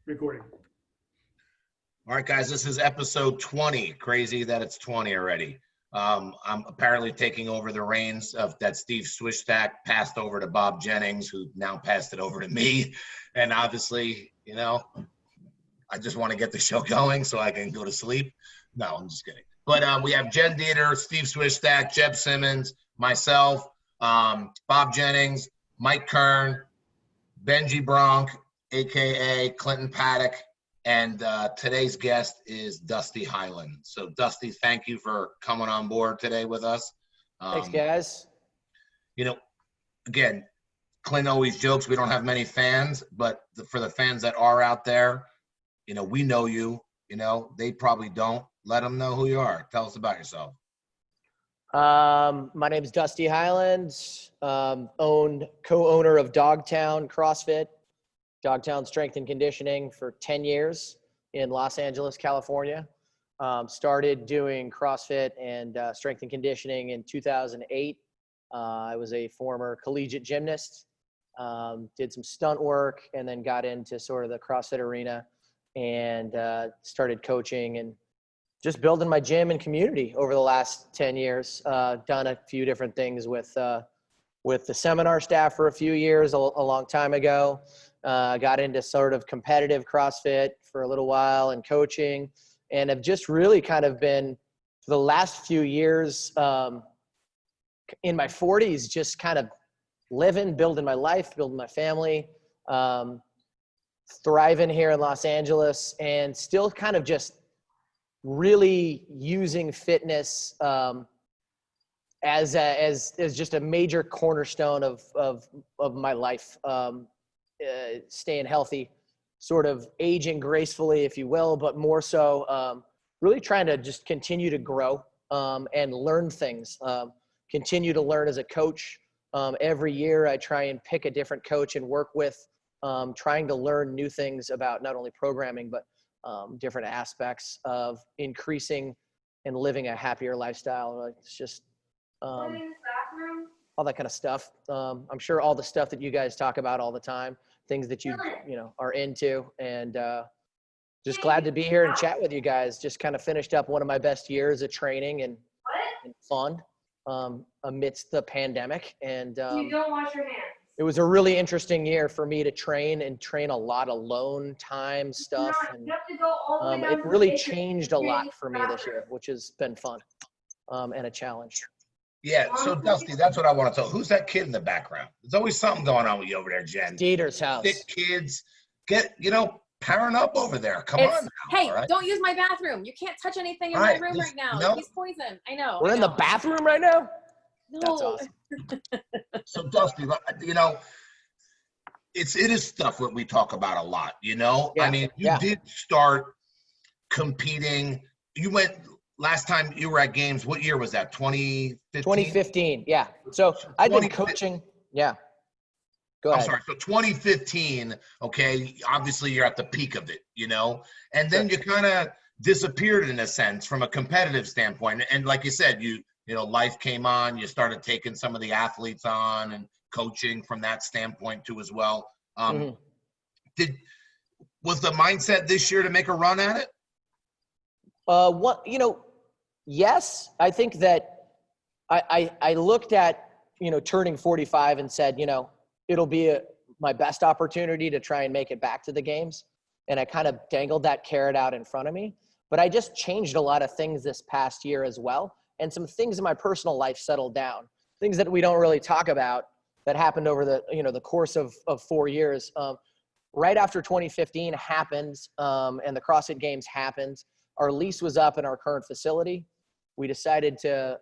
Recording. All right, guys, this is episode 20. Crazy that it's 20 already. I'm apparently taking over the reins of that Steve Swishstack passed over to Bob Jennings, who now passed it over to me. And obviously, I just want to get the show going so I can go to sleep. No, I'm just kidding. But we have Jen Dieter, Steve Swishstack, Jeb Simmons, myself, Bob Jennings, Mike Kern, Benji Bronk, a.k.a. Clinton Paddock, and today's guest is Dusty Hyland. So, Dusty, thank you for coming on board today with us. Thanks, guys. Again, Clint always jokes we don't have many fans, but for the fans that are out there, we know you. They probably don't. Let them know who you are. Tell us about yourself. My name is Dusty Hyland, co-owner of Dogtown CrossFit, Dogtown Strength and Conditioning for 10 years in Los Angeles, California. Started doing CrossFit and strength and conditioning in 2008. I was a former collegiate gymnast, did some stunt work, and then got into sort of the CrossFit arena and started coaching and just building my gym and community over the last 10 years. Done a few different things with the seminar staff for a few years, a long time ago. Got into sort of competitive CrossFit for a little while and coaching, and have just really kind of been, for the last few years, in my 40s, just kind of living, building my life, building my family, thriving here in Los Angeles, and still kind of just really using fitness as just a major cornerstone of my life. Staying healthy, sort of aging gracefully, if you will, but more so really trying to just continue to grow and learn things, continue to learn as a coach. Every year I try and pick a different coach and work with, trying to learn new things about not only programming, but different aspects of increasing and living a happier lifestyle. It's just all that kind of stuff. I'm sure all the stuff that you guys talk about all the time, things that you are into, and just glad to be here and chat with you guys. Just kind of finished up one of my best years of training and fun amidst the pandemic, and you don't wash your hands. It was a really interesting year for me to train a lot of alone time stuff, and it really changed a lot for me this year, which has been fun and a challenge. Yeah, so Dusty, that's what I want to tell. Who's that kid in the background? There's always something going on with you over there, Jen. Dieter's house. Sick kids, powering up over there. Come on now. Hey, right? Don't use my bathroom. You can't touch anything in my room right now. He's poison. I know. We're in the bathroom right now? No. That's awesome. So Dusty, it is stuff that we talk about a lot, Yeah, I mean, you did start competing. You went last time you were at games. What year was that? 2015? 2015, yeah. So I've been coaching. Yeah. Go ahead. I'm sorry. So 2015, okay, obviously you're at the peak of it, and then you kind of disappeared in a sense from a competitive standpoint. And like you said, life came on, you started taking some of the athletes on and coaching from that standpoint too as well. Was the mindset this year to make a run at it? Yes, I think that I looked at, turning 45 and said, it'll be my best opportunity to try and make it back to the games. And I kind of dangled that carrot out in front of me, but I just changed a lot of things this past year as well. And some things in my personal life settled down, things that we don't really talk about that happened over the course of 4 years. Right after 2015 happened, and the CrossFit Games happened, our lease was up in our current facility. We decided to,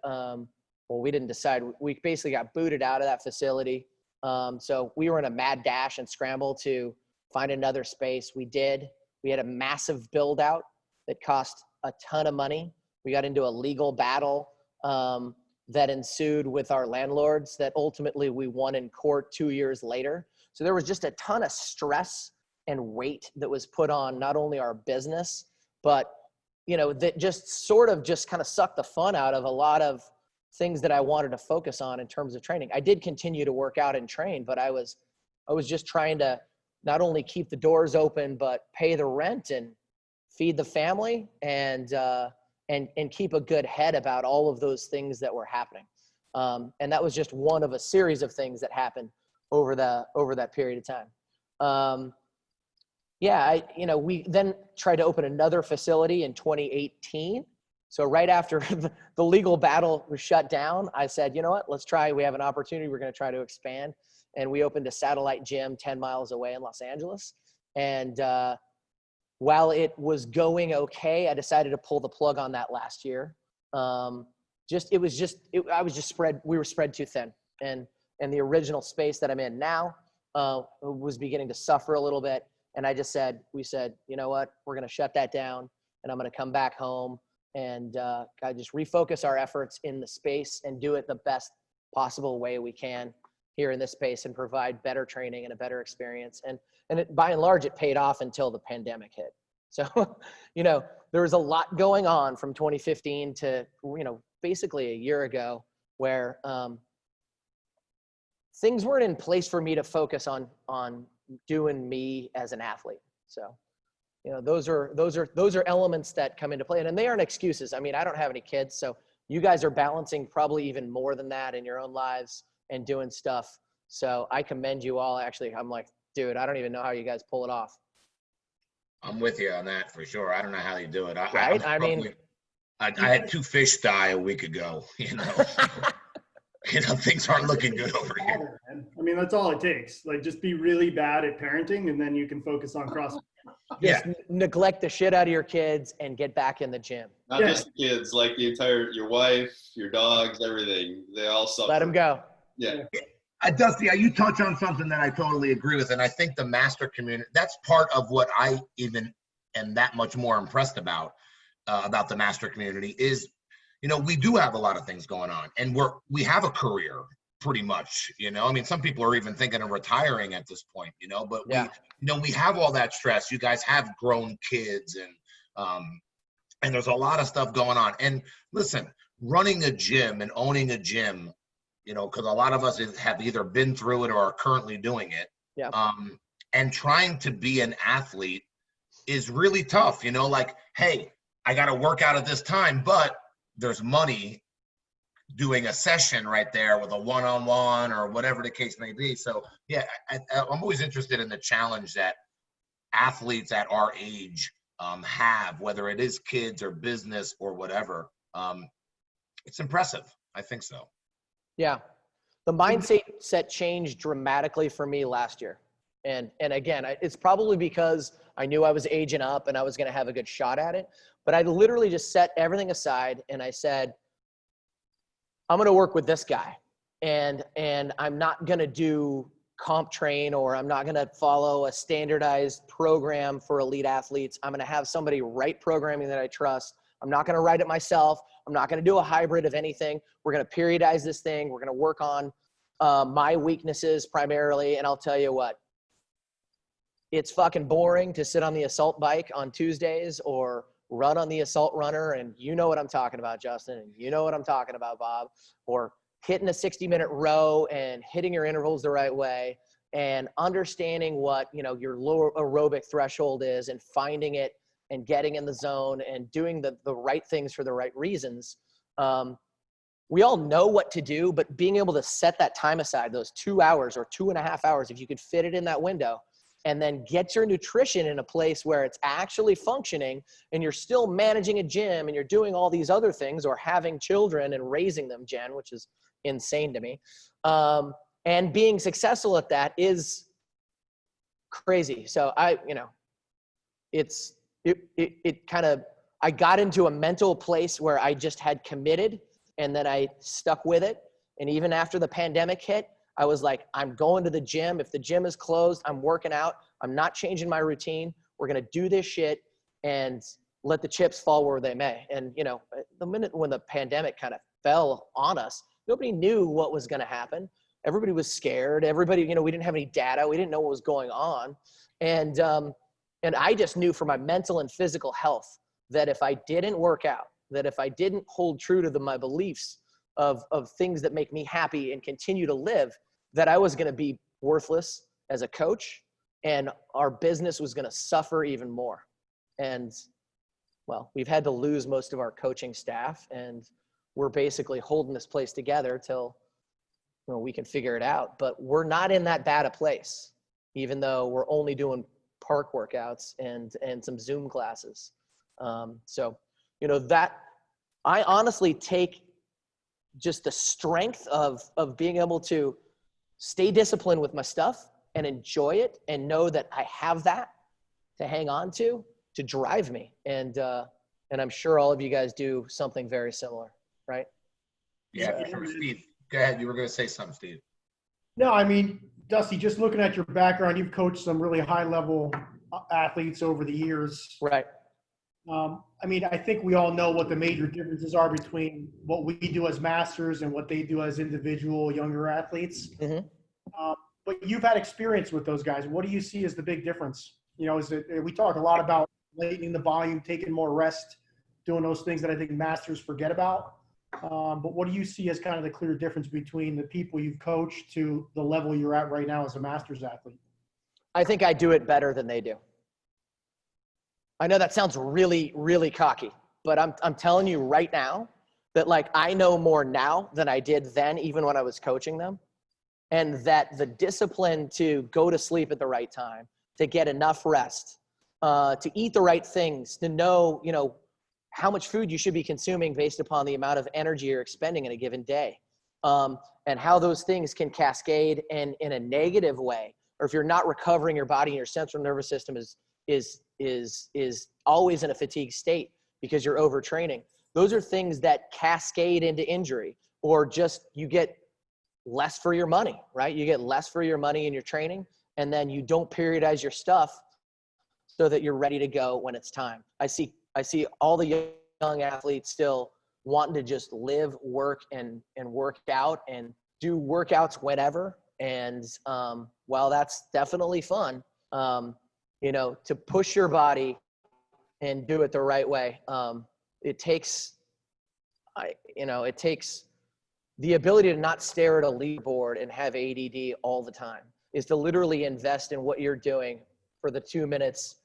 we didn't decide. We basically got booted out of that facility. So we were in a mad dash and scramble to find another space. We did. We had a massive build out that cost a ton of money. We got into a legal battle that ensued with our landlords that ultimately we won in court 2 years later. So there was just a ton of stress and weight that was put on not only our business, but, that just sort of just kind of sucked the fun out of a lot of things that I wanted to focus on in terms of training. I did continue to work out and train, but I was just trying to not only keep the doors open, but pay the rent and feed the family and keep a good head about all of those things that were happening. And that was just one of a series of things that happened over that period of time. We then tried to open another facility in 2018. So right after the legal battle was shut down, I said, you know what, let's try, we have an opportunity. We're going to try to expand. And we opened a satellite gym 10 miles away in Los Angeles. And while it was going okay, I decided to pull the plug on that last year. We were spread too thin. And the original space that I'm in now was beginning to suffer a little bit. And we said, you know what, we're going to shut that down and I'm going to come back home and just refocus our efforts in the space and do it the best possible way we can here in this space and provide better training and a better experience. And by and large, it paid off until the pandemic hit. So, there was a lot going on from 2015 to, basically a year ago where things weren't in place for me to focus on doing me as an athlete. So, those are elements that come into play, and they aren't excuses. I mean, I don't have any kids, so you guys are balancing probably even more than that in your own lives and doing stuff. So I commend you all. Actually, I'm like, dude, I don't even know how you guys pull it off. I'm with you on that for sure. I don't know how you do it. Right? I had 2 fish die a week ago, things aren't looking good over here. I mean, that's all it takes. Like, just be really bad at parenting, and then you can focus on CrossFit. Just neglect the shit out of your kids and get back in the gym. Not just the kids, like your wife, your dogs, everything. They all suffer. Let them go. Yeah. Dusty, you touch on something that I totally agree with, and I think the master community, that's part of what I even am that much more impressed about the master community is, we do have a lot of things going on, and we have a career pretty much, I mean, some people are even thinking of retiring at this point, but we have all that stress. You guys have grown kids and there's a lot of stuff going on. And listen, running a gym and owning a gym, because a lot of us have either been through it or are currently doing it. Yeah. And trying to be an athlete is really tough, like, hey, I got to work out at this time, but there's money doing a session right there with a one-on-one or whatever the case may be. So yeah, I'm always interested in the challenge that athletes at our age have, whether it is kids or business or whatever. It's impressive. I think so. Yeah. The mindset changed dramatically for me last year. And again, it's probably because I knew I was aging up and I was going to have a good shot at it. But I literally just set everything aside and I said, I'm going to work with this guy and I'm not going to do comp train, or I'm not going to follow a standardized program for elite athletes. I'm going to have somebody write programming that I trust. I'm not going to write it myself. I'm not going to do a hybrid of anything. We're going to periodize this thing. We're going to work on my weaknesses primarily. And I'll tell you what, it's fucking boring to sit on the assault bike on Tuesdays or run on the assault runner. And you know what I'm talking about, Justin, and you know what I'm talking about, Bob, or hitting a 60-minute row and hitting your intervals the right way and understanding what, your lower aerobic threshold is and finding it and getting in the zone and doing the right things for the right reasons. We all know what to do, but being able to set that time aside, those 2 hours or 2.5 hours, if you could fit it in that window, and then get your nutrition in a place where it's actually functioning and you're still managing a gym and you're doing all these other things or having children and raising them, Jen, which is insane to me. And being successful at that is crazy. So I got into a mental place where I just had committed and then I stuck with it. And even after the pandemic hit, I was like, I'm going to the gym. If the gym is closed, I'm working out. I'm not changing my routine. We're going to do this shit and let the chips fall where they may. And, the minute when the pandemic kind of fell on us, nobody knew what was going to happen. Everybody was scared. Everybody, we didn't have any data. We didn't know what was going on. And I just knew for my mental and physical health that if I didn't work out, that if I didn't hold true to my beliefs of things that make me happy and continue to live, that I was going to be worthless as a coach, and our business was going to suffer even more. And well, we've had to lose most of our coaching staff, and we're basically holding this place together till we can figure it out. But we're not in that bad a place, even though we're only doing park workouts and some Zoom classes. So, that I honestly take just the strength of being able to stay disciplined with my stuff and enjoy it and know that I have that to hang on to drive me. And I'm sure all of you guys do something very similar, right? Yeah, for sure. Steve, go ahead. You were going to say something, Steve. No, I mean, Dusty, just looking at your background, you've coached some really high-level athletes over the years. Right. I mean, I think we all know what the major differences are between what we do as masters and what they do as individual younger athletes. Mm-hmm. But you've had experience with those guys. What do you see as the big difference? We talk a lot about lightening the volume, taking more rest, doing those things that I think masters forget about. But what do you see as kind of the clear difference between the people you've coached to the level you're at right now as a masters athlete? I think I do it better than they do. I know that sounds really, really cocky, but I'm telling you right now that I know more now than I did then, even when I was coaching them. And that the discipline to go to sleep at the right time, to get enough rest, to eat the right things, to know, how much food you should be consuming based upon the amount of energy you're expending in a given day. And how those things can cascade in a negative way, or if you're not recovering your body and your central nervous system is always in a fatigue state because you're overtraining. Those are things that cascade into injury, or just you get less for your money, right? You get less for your money in your training, and then you don't periodize your stuff so that you're ready to go when it's time. I see all the young athletes still wanting to just live, work, and work out and do workouts whenever. And while that's definitely fun, to push your body and do it the right way, it takes the ability to not stare at a leaderboard and have ADD all the time, is to literally invest in what you're doing for the 2 minutes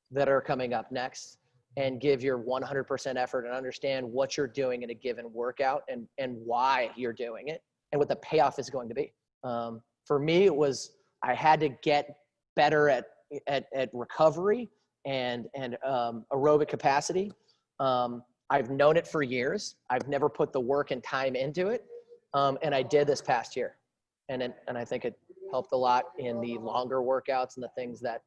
that are coming up next, and give your 100% effort and understand what you're doing in a given workout and why you're doing it and what the payoff is going to be. For me, it was, I had to get better at recovery and aerobic capacity. I've known it for years. I've never put the work and time into it. And I did this past year. And I think it helped a lot in the longer workouts and the things that,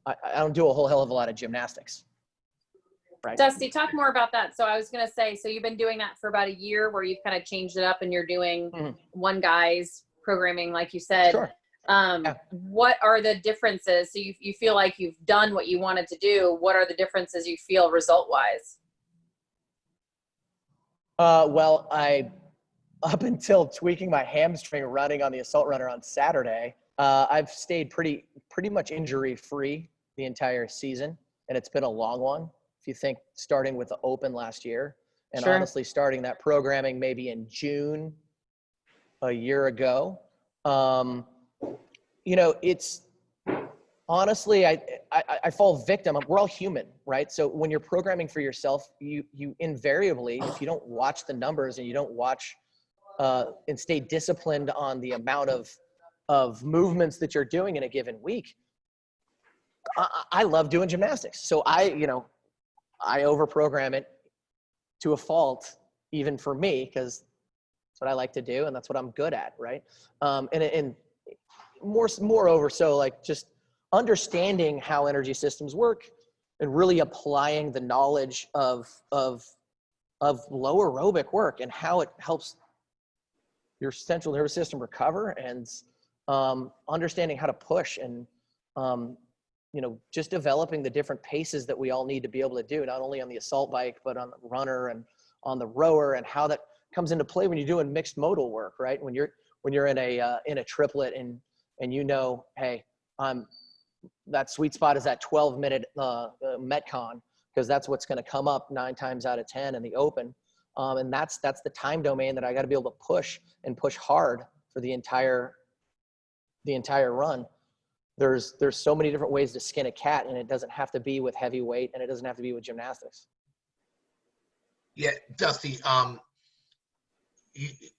I don't do a whole hell of a lot of gymnastics. Right. Dusty, talk more about that. So I was going to say, so you've been doing that for about a year, where you've kind of changed it up and you're doing one guy's programming, like you said. Sure. Yeah. What are the differences? So you feel like you've done what you wanted to do. What are the differences you feel result-wise? Well, up until tweaking my hamstring running on the assault runner on Saturday, I've stayed pretty much injury-free the entire season, and it's been a long one. If you think starting with the Open last year, and Sure. honestly starting that programming maybe in June a year ago, it's honestly, I fall victim. We're all human, right? So when you're programming for yourself, you invariably, if you don't watch the numbers and you don't watch and stay disciplined on the amount of movements that you're doing in a given week. I love doing gymnastics. So I overprogram it to a fault, even for me, because that's what I like to do and that's what I'm good at, right? And moreover, so just understanding how energy systems work and really applying the knowledge of low aerobic work and how it helps your central nervous system recover, and understanding how to push and just developing the different paces that we all need to be able to do, not only on the assault bike, but on the runner and on the rower, and how that comes into play when you're doing mixed modal work, right? When you're in a triplet and hey, that sweet spot is that 12-minute Metcon, because that's what's going to come up 9 times out of 10 in the Open. And that's the time domain that I got to be able to push and push hard for the entire the entire run. There's so many different ways to skin a cat, and it doesn't have to be with heavy weight, and it doesn't have to be with gymnastics. Yeah, Dusty. I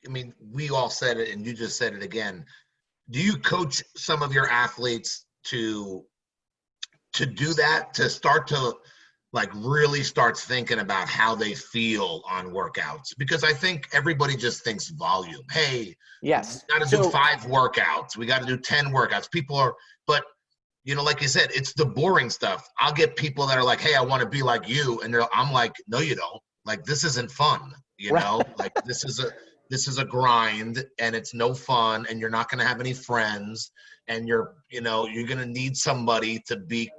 mean, we all said it, and you just said it again. Do you coach some of your athletes to do that, to start to like really start thinking about how they feel on workouts? Because I think everybody just thinks volume. Hey, Yes. we got to do 5 workouts. We got to do 10 workouts. People are, but you know, like you said, it's the boring stuff. I'll get people that are like, hey, I want to be like you. And I'm like, no, you don't. Like, this isn't fun. You know, like this is a grind, and it's no fun, and you're not going to have any friends, and you're going to need somebody to be,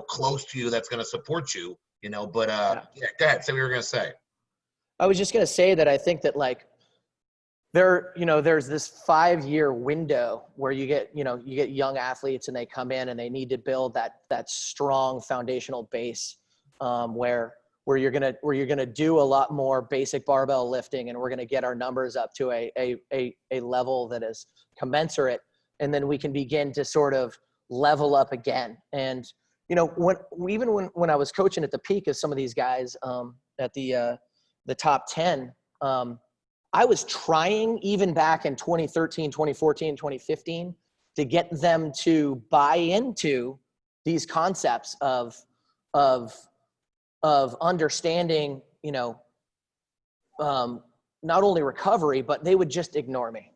close to you that's going to support you, but yeah, go ahead. Say what you were going to say. I was just going to say that I think that like there's this 5-year window where you get young athletes and they come in and they need to build that strong foundational base, where you're gonna do a lot more basic barbell lifting, and we're gonna get our numbers up to a level that is commensurate, and then we can begin to sort of level up again. And when I was coaching at the peak of some of these guys at the top 10, I was trying even back in 2013, 2014, 2015 to get them to buy into these concepts of understanding, not only recovery, but they would just ignore me.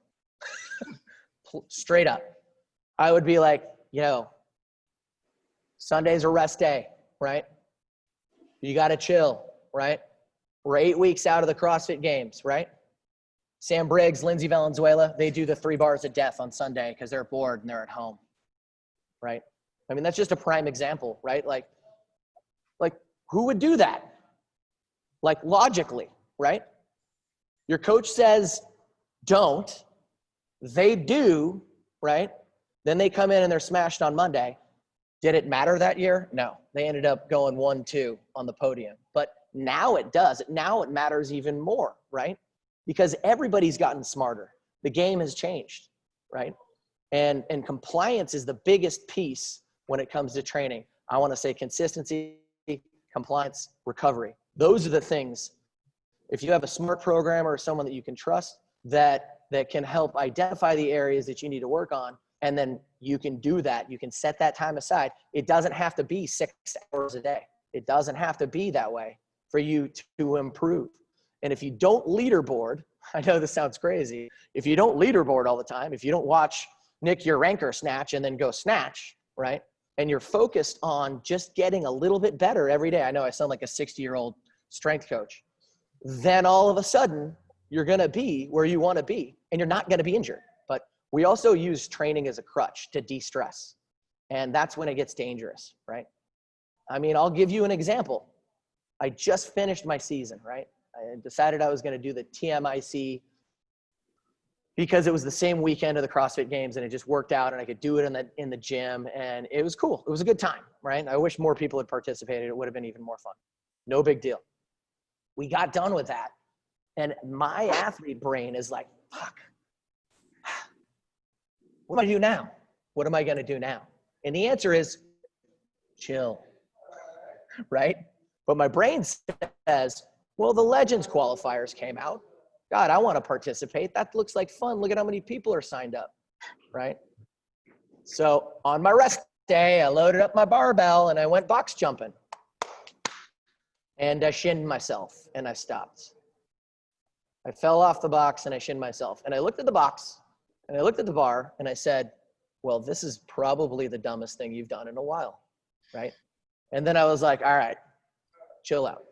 Straight up. I would be like, Sunday's a rest day, right? You got to chill, right? We're 8 weeks out of the CrossFit Games, right? Sam Briggs, Lindsay Valenzuela, they do the 3 bars of death on Sunday because they're bored and they're at home, right? I mean, that's just a prime example, right? Like who would do that? Like logically, right? Your coach says, don't, they do, right? Then they come in and they're smashed on Monday. Did it matter that year? No, they ended up going 1-2 on the podium, but now it does. Now it matters even more, right? Because everybody's gotten smarter. The game has changed, right? And compliance is the biggest piece when it comes to training. I want to say consistency, compliance, recovery. Those are the things. If you have a smart programmer or someone that you can trust that can help identify the areas that you need to work on, and then you can do that. You can set that time aside. It doesn't have to be 6 hours a day. It doesn't have to be that way for you to improve. And if you don't leaderboard, I know this sounds crazy. If you don't leaderboard all the time, if you don't watch Nick your ranker snatch and then go snatch, right? And you're focused on just getting a little bit better every day. I know I sound like a 60-year-old strength coach. Then all of a sudden, you're going to be where you want to be, and you're not going to be injured. But we also use training as a crutch to de-stress. And that's when it gets dangerous, right? I mean, I'll give you an example. I just finished my season, right? I decided I was going to do the TMIC because it was the same weekend of the CrossFit Games, and it just worked out, and I could do it in the gym, and it was cool. It was a good time, right? I wish more people had participated. It would have been even more fun. No big deal. We got done with that, and my athlete brain is like, fuck, what do I do now? What am I going to do now? And the answer is chill, right? But my brain says, well, the Legends qualifiers came out. God, I want to participate. That looks like fun. Look at how many people are signed up, right? So on my rest day, I loaded up my barbell and I went box jumping. And I shinned myself and I stopped. I fell off the box and I shinned myself. And I looked at the box and I looked at the bar and I said, well, this is probably the dumbest thing you've done in a while, right? And then I was like, all right, chill out.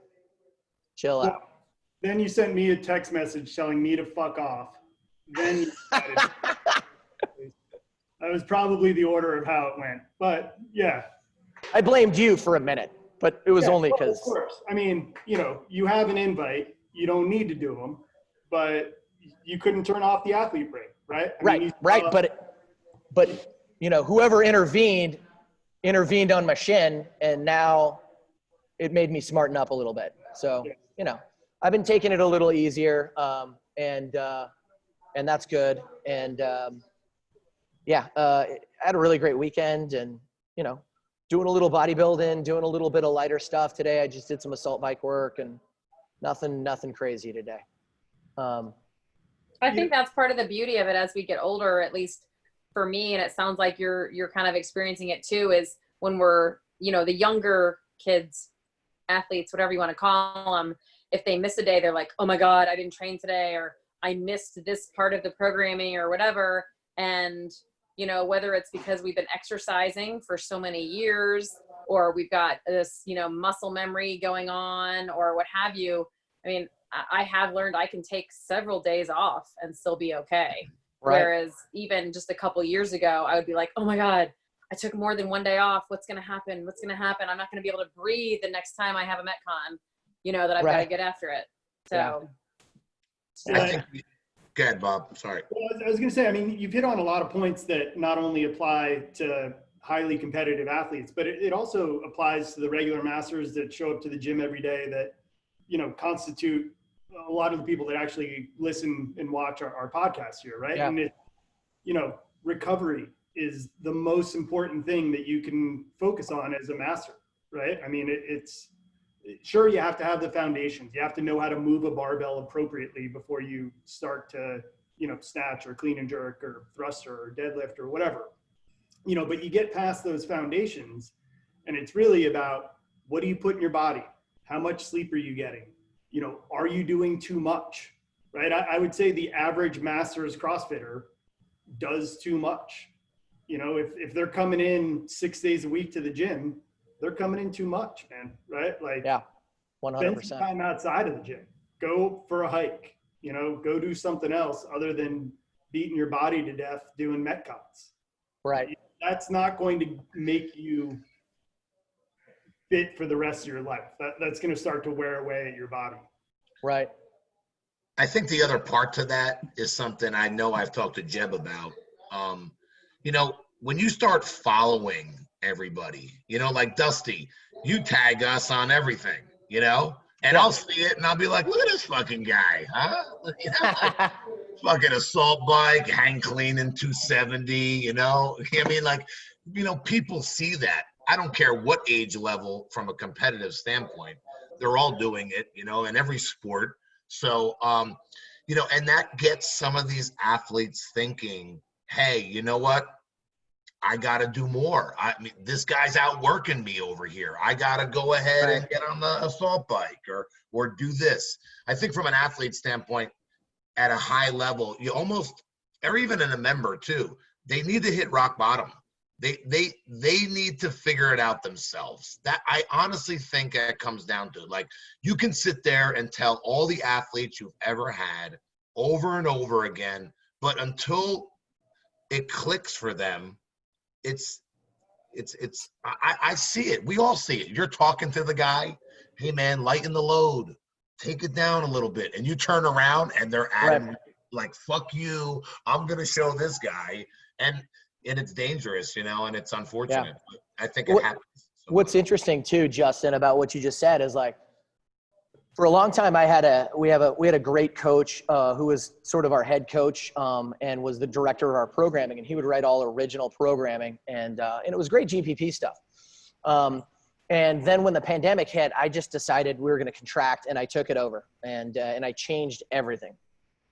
Chill out. Then you sent me a text message telling me to fuck off. Then you that was probably the order of how it went. But yeah. I blamed you for a minute, but it was only because. Of course. I mean, you have an invite. You don't need to do them, but you couldn't turn off the athlete brain, right? Right. But whoever intervened on my shin, and now it made me smarten up a little bit. So, I've been taking it a little easier, and that's good. And yeah, I had a really great weekend, and, you know, doing a little bodybuilding, doing a little bit of lighter stuff today. I just did some assault bike work, and nothing crazy today. I think that's part of the beauty of it as we get older, at least for me, and it sounds like you're kind of experiencing it too, is when we're, you know, the younger kids, athletes, whatever you want to call them, if they miss a day, they're like, oh my God, I didn't train today, or I missed this part of the programming or whatever. And, you know, whether it's because we've been exercising for so many years, or we've got this, you know, muscle memory going on, or what have you. I mean, I have learned I can take several days off and still be okay. Right. Whereas even just a couple years ago, I would be like, oh my God, I took more than one day off. What's going to happen? What's going to happen? I'm not going to be able to breathe the next time I have a Metcon, you know, that I've got to get after it. So. Yeah. I think. Go ahead, Bob. Sorry. Well, I was going to say, I mean, you've hit on a lot of points that not only apply to highly competitive athletes, but it also applies to the regular masters that show up to the gym every day that, you know, constitute a lot of the people that actually listen and watch our podcast here, right? Yeah. And it, you know, recovery is the most important thing that you can focus on as a master, right? I mean, it's sure, you have to have the foundations. You have to know how to move a barbell appropriately before you start to, you know, snatch or clean and jerk or thruster or deadlift or whatever, you know, but you get past those foundations and it's really about, what do you put in your body? How much sleep are you getting? You know, are you doing too much, right? I would say the average masters CrossFitter does too much. You know, if they're coming in 6 days a week to the gym, they're coming in too much, man, right? Like, Yeah, spend some 100%. time outside of the gym. Go for a hike, you know, go do something else other than beating your body to death doing Metcons. Right. That's not going to make you fit for the rest of your life. That's going to start to wear away at your body. Right. I think the other part to that is something I know I've talked to Jeb about. You know, when you start following everybody, you know, like Dusty, you tag us on everything, you know, and Yeah. I'll see it and I'll be like, look at this fucking guy, huh? You know, like, fucking assault bike, hang clean in 270, you know? I mean, like, you know, people see that. I don't care what age level from a competitive standpoint, they're all doing it, you know, in every sport. So, you know, and that gets some of these athletes thinking, hey, you know what? I got to do more. I mean, this guy's outworking me over here. I got to go ahead and get on the assault bike or do this. I think from an athlete standpoint, at a high level, you almost, or even in a member too, they need to hit rock bottom. They need to figure it out themselves. That I honestly think it comes down to, like, you can sit there and tell all the athletes you've ever had over and over again, but until it clicks for them, I see it. We all see it. You're talking to the guy, hey man, lighten the load, take it down a little bit, and you turn around and they're at him like, fuck you, I'm gonna show this guy, and it's dangerous, you know, and it's unfortunate. But I think it happens. What's interesting too, Justin, about what you just said is, like, for a long time, we had a great coach who was sort of our head coach and was the director of our programming, and he would write all original programming, and it was great GPP stuff. And then when the pandemic hit, I just decided we were going to contract, and I took it over, and I changed everything.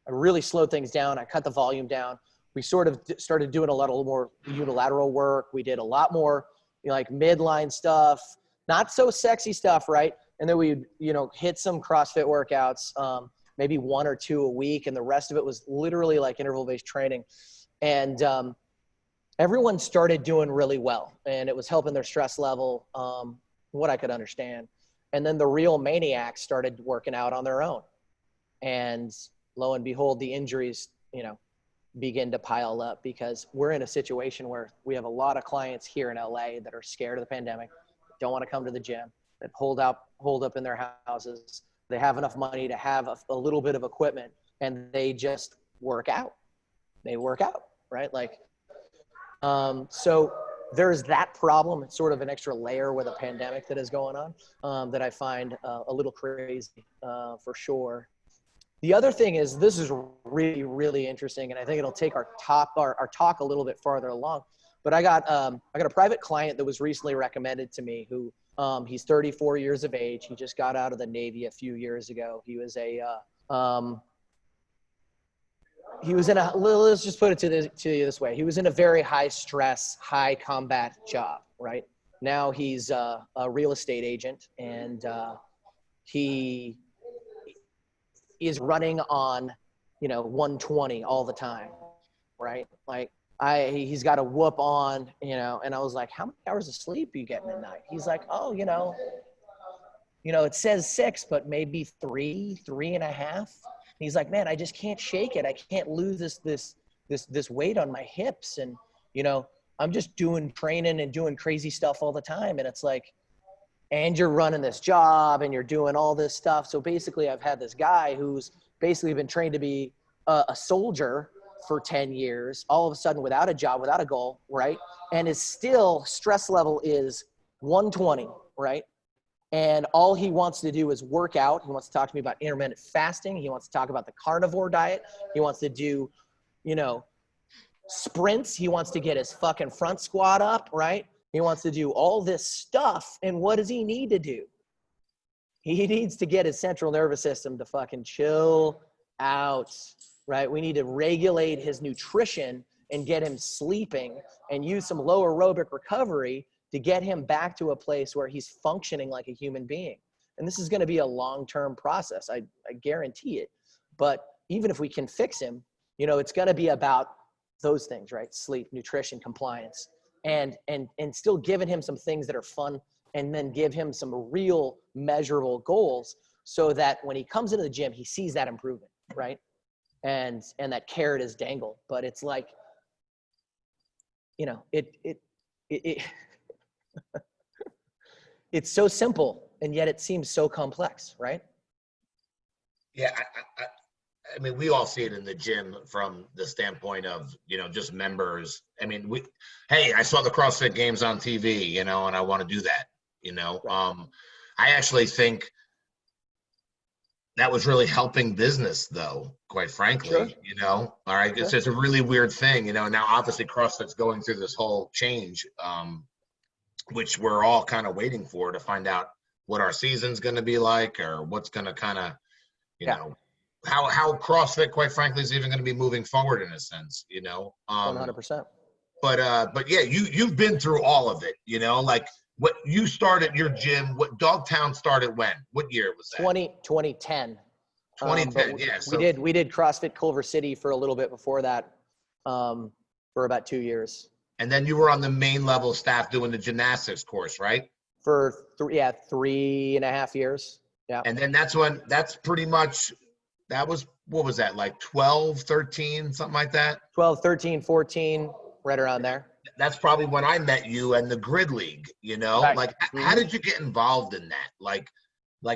I really slowed things down. I cut the volume down. We sort of started doing a little more unilateral work. We did a lot more, you know, like midline stuff, not so sexy stuff, right? And then we, you know, hit some CrossFit workouts, maybe 1 or 2 a week. And the rest of it was literally like interval-based training. And everyone started doing really well. And it was helping their stress level, what I could understand. And then the real maniacs started working out on their own. And lo and behold, the injuries, you know, begin to pile up, because we're in a situation where we have a lot of clients here in LA that are scared of the pandemic, don't want to come to the gym, that hold up in their houses. They have enough money to have a little bit of equipment, and they just work out. They work out, right? Like, so there's that problem. It's sort of an extra layer with a pandemic that is going on that I find a little crazy for sure. The other thing is, this is really, really interesting, and I think it'll take our talk a little bit farther along. But I got a private client that was recently recommended to me who, he's 34 years of age. He just got out of the Navy a few years ago. He was let's just put it to you this way. He was in a very high stress, high combat job, right? Now he's a real estate agent, and he is running on, 120 all the time, right? Like he's got a whoop on, and I was like, how many hours of sleep are you getting at night? He's like, oh, it says 6, but maybe 3.5. He's like, man, I just can't shake it. I can't lose this weight on my hips. And, I'm just doing training and doing crazy stuff all the time. And it's like, and you're running this job and you're doing all this stuff. So basically I've had this guy who's basically been trained to be a soldier for 10 years, all of a sudden without a job, without a goal, right? And his stress level is 120, right? And all he wants to do is work out. He wants to talk to me about intermittent fasting. He wants to talk about the carnivore diet. He wants to do, sprints. He wants to get his fucking front squat up, right? He wants to do all this stuff. And what does he need to do? He needs to get his central nervous system to fucking chill out, right? We need to regulate his nutrition and get him sleeping and use some low aerobic recovery to get him back to a place where he's functioning like a human being. And this is going to be a long-term process. I guarantee it. But even if we can fix him, it's going to be about those things, right? Sleep, nutrition, compliance, and still giving him some things that are fun, and then give him some real measurable goals so that when he comes into the gym, he sees that improvement, right? And that carrot is dangled. But it's like, it's so simple, and yet it seems so complex, right? Yeah, I mean, we all see it in the gym from the standpoint of, just members. I mean, hey, I saw the CrossFit Games on TV, and I want to do that, Right. I actually think that was really helping business, though, quite frankly, Sure. All right. Sure. It's just a really weird thing, now obviously CrossFit's going through this whole change, which we're all kind of waiting for to find out what our season's going to be like, or what's going to kind of, how CrossFit, quite frankly, is even going to be moving forward in a sense, 100%. But yeah, you've been through all of it, like what you started your gym, what Dogtown started when? What year was that? 2010. 2010, yeah. So we did CrossFit Culver City for a little bit before that, for about 2 years. And then you were on the main level staff doing the gymnastics course, right? For 3.5 years. Yeah. And then that's pretty much, that was, what was that, like 12, 13, something like that? 12, 13, 14, right around there. That's probably when I met you and the Grid League, Right. Like, how did you get involved in that? Like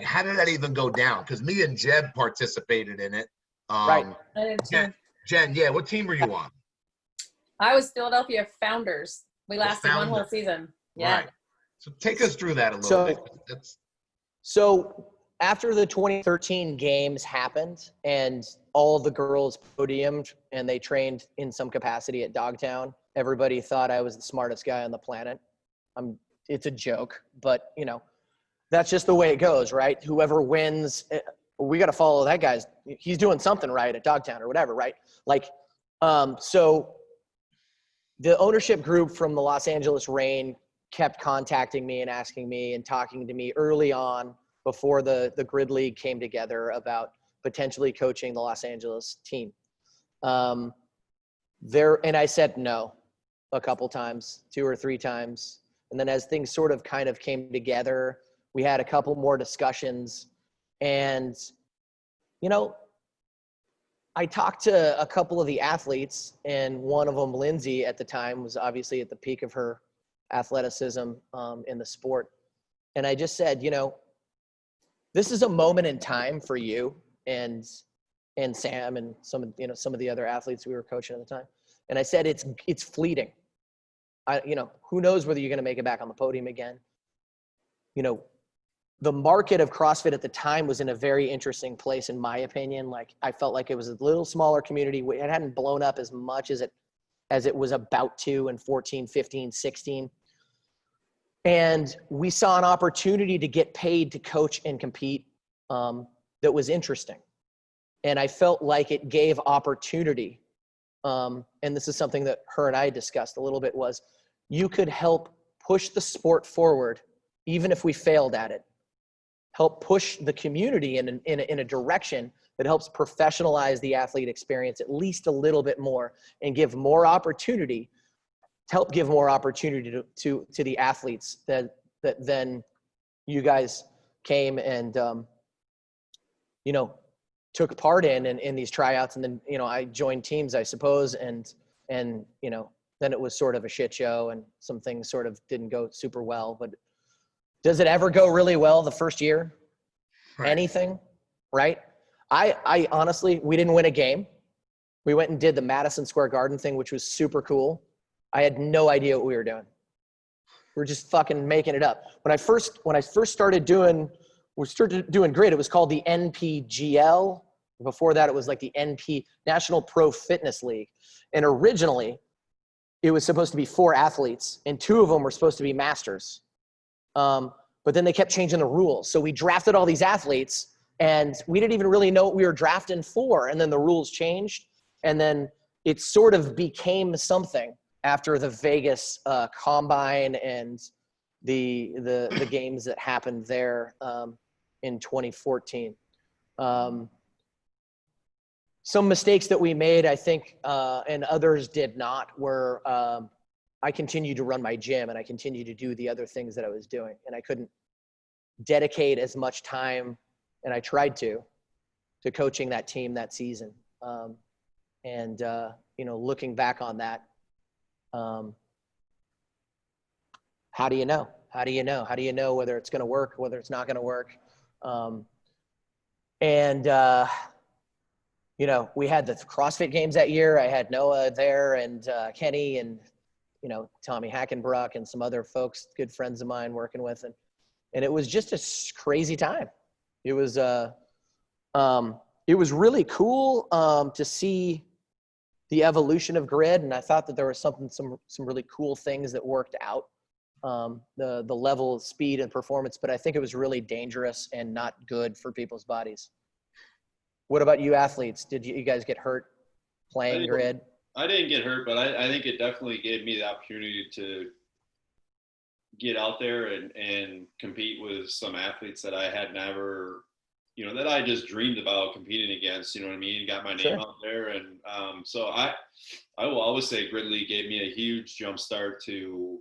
how did that even go down? Because me and Jeb participated in it. Right. I did too. Jen, yeah, what team were you on? I was Philadelphia Founders. We lasted one whole season. Yeah. Right. So take us through that a little bit. So after the 2013 games happened and all the girls podiumed and they trained in some capacity at Dogtown, everybody thought I was the smartest guy on the planet. It's a joke, but that's just the way it goes, right? Whoever wins, we got to follow that guy's. He's doing something right at Dogtown or whatever, right? Like, so the ownership group from the Los Angeles Reign kept contacting me and asking me and talking to me early on before the Grid League came together about potentially coaching the Los Angeles team. And I said no a couple times, 2 or 3 times. And then as things sort of kind of came together, we had a couple more discussions. And, I talked to a couple of the athletes, and one of them, Lindsay, at the time was obviously at the peak of her athleticism in the sport. And I just said, this is a moment in time for you and Sam and some of the other athletes we were coaching at the time. And I said, it's fleeting. Who knows whether you're going to make it back on the podium again. the market of CrossFit at the time was in a very interesting place, in my opinion. Like, I felt like it was a little smaller community. It hadn't blown up as much as it was about to in 14, 15, 16. And we saw an opportunity to get paid to coach and compete that was interesting. And I felt like it gave opportunity. And this is something that her and I discussed a little bit, was you could help push the sport forward, even if we failed at it. Help push the community in a direction that helps professionalize the athlete experience at least a little bit more, and give more opportunity, to help give more opportunity to the athletes that then you guys came and, took part in these tryouts. And then, I joined teams, I suppose. And, then it was sort of a shit show, and some things sort of didn't go super well. But does it ever go really well the first year? Right. Anything, right? I honestly, we didn't win a game. We went and did the Madison Square Garden thing, which was super cool. I had no idea what we were doing. We're just fucking making it up. When I first started doing grid, it was called the NPGL. Before that, it was like the National Pro Fitness League. And originally, it was supposed to be 4 athletes, and 2 of them were supposed to be masters. But then they kept changing the rules. So we drafted all these athletes, and we didn't even really know what we were drafting for. And then the rules changed, and then it sort of became something after the Vegas Combine and the games that happened there in 2014. Some mistakes that we made, I think, and others did not, were I continued to run my gym, and I continued to do the other things that I was doing, and I couldn't dedicate as much time, and I tried to coaching that team that season. Looking back on that, how do you know? How do you know? How do you know whether it's going to work, whether it's not going to work? We had the CrossFit Games that year. I had Noah there, and Kenny, and Tommy Hackenbruck, and some other folks, good friends of mine, working with, and it was just a crazy time. It was really cool to see the evolution of grid, and I thought that there was some really cool things that worked out. The level of speed and performance, but I think it was really dangerous and not good for people's bodies. What about you athletes? Did you guys get hurt playing grid? I didn't get hurt, but I think it definitely gave me the opportunity to get out there and compete with some athletes that I had never, that I just dreamed about competing against, you know what I mean? Got my name out there. And so I will always say Grid League gave me a huge jump start to,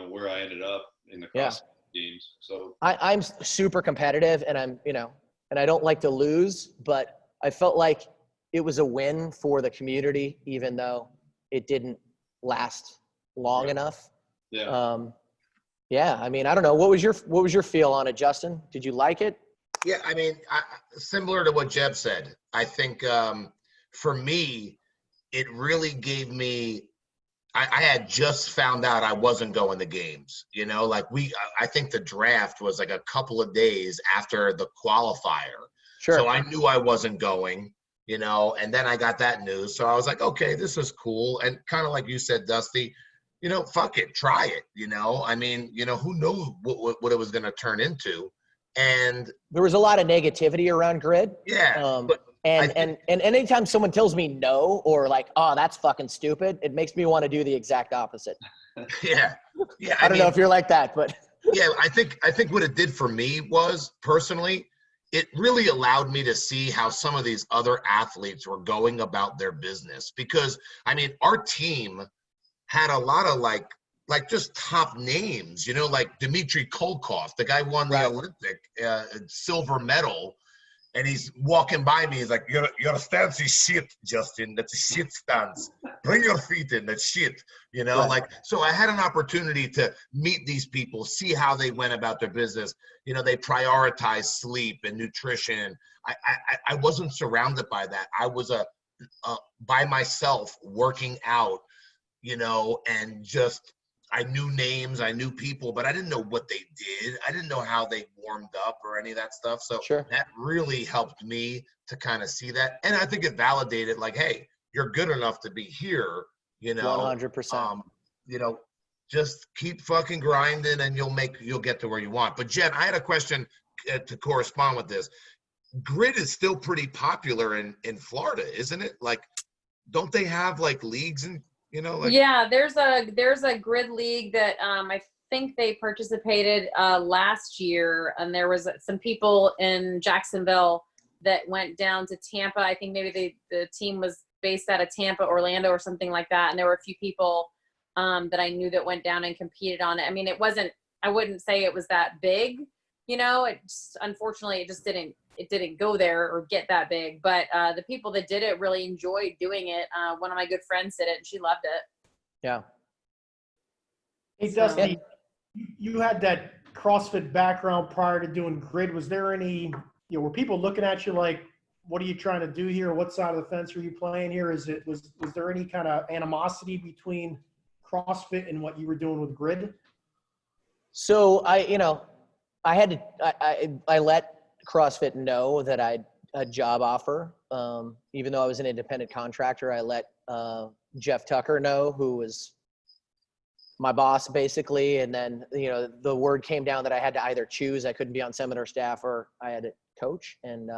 where I ended up in the CrossFit Games. So I'm super competitive, and and I don't like to lose, but I felt like it was a win for the community, even though it didn't last long enough. Yeah. I mean, I don't know. What was your feel on it, Justin? Did you like it? Yeah, I mean, similar to what Jeb said, I think for me, it really gave me, I had just found out I wasn't going to games, I think the draft was like a couple of days after the qualifier. Sure. So I knew I wasn't going, and then I got that news. So I was like, okay, this is cool. And kind of like you said, Dusty, fuck it, try it, I mean, who knew what it was going to turn into. And there was a lot of negativity around grid. Yeah. And anytime someone tells me no, or like, oh, that's fucking stupid, it makes me want to do the exact opposite. Yeah. I don't know if you're like that, but yeah, I think what it did for me was, personally, it really allowed me to see how some of these other athletes were going about their business. Because I mean, our team had a lot of like just top names, like Dmitry Kolkov, the guy won the Olympic silver medal. And he's walking by me. He's like, your stance is shit, Justin. That's a shit stance. Bring your feet in. That's shit. So I had an opportunity to meet these people, see how they went about their business. They prioritize sleep and nutrition. I wasn't surrounded by that. I was by myself working out, and just I knew names, I knew people, but I didn't know what they did. I didn't know how they warmed up or any of that stuff. So Sure. that really helped me to kind of see that. And I think it validated like, hey, you're good enough to be here, 100%. you know, just keep fucking grinding and you'll get to where you want. But Jen, I had a question to correspond with this. Grid is still pretty popular in Florida, isn't it? Like, don't they have like leagues and yeah, there's a grid league that I think they participated last year, and there was some people in Jacksonville that went down to Tampa. I think maybe the team was based out of Tampa, Orlando, or something like that. And there were a few people that I knew that went down and competed on it. I mean, I wouldn't say it was that big, unfortunately it didn't go there or get that big, but the people that did it really enjoyed doing it. One of my good friends did it and she loved it. Yeah. Hey, Dusty, you had that CrossFit background prior to doing grid. Was there any, were people looking at you like, what are you trying to do here? What side of the fence are you playing here? Was there any kind of animosity between CrossFit and what you were doing with grid? So I let CrossFit know that I had a job offer. Even though I was an independent contractor, I let Jeff Tucker know, who was my boss basically. And then, the word came down that I had to either choose. I couldn't be on seminar staff or I had to coach. And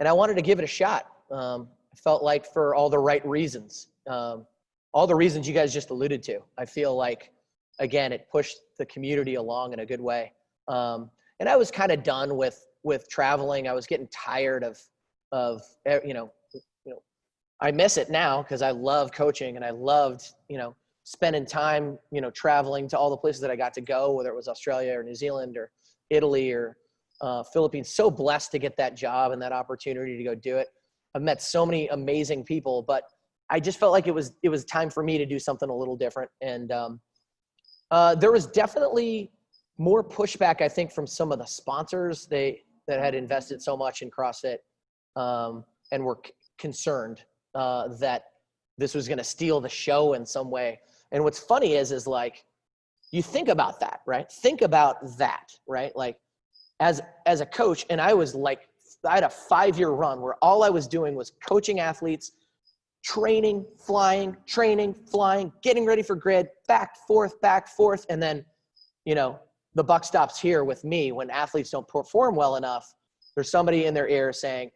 I wanted to give it a shot. I felt like for all the right reasons, all the reasons you guys just alluded to. I feel like, again, it pushed the community along in a good way. And I was kind of done with traveling. I was getting tired of I miss it now because I love coaching and I loved, spending time, traveling to all the places that I got to go, whether it was Australia or New Zealand or Italy or Philippines. So blessed to get that job and that opportunity to go do it. I've met so many amazing people, but I just felt like it was time for me to do something a little different. And there was definitely more pushback, I think, from some of the sponsors that had invested so much in CrossFit and were concerned that this was going to steal the show in some way. And what's funny is like, you think about that, right? Think about that, right? Like as a coach, and I had a 5-year run where all I was doing was coaching athletes, training, flying, getting ready for grid, back, forth. And then, the buck stops here with me. When athletes don't perform well enough, there's somebody in their ear saying,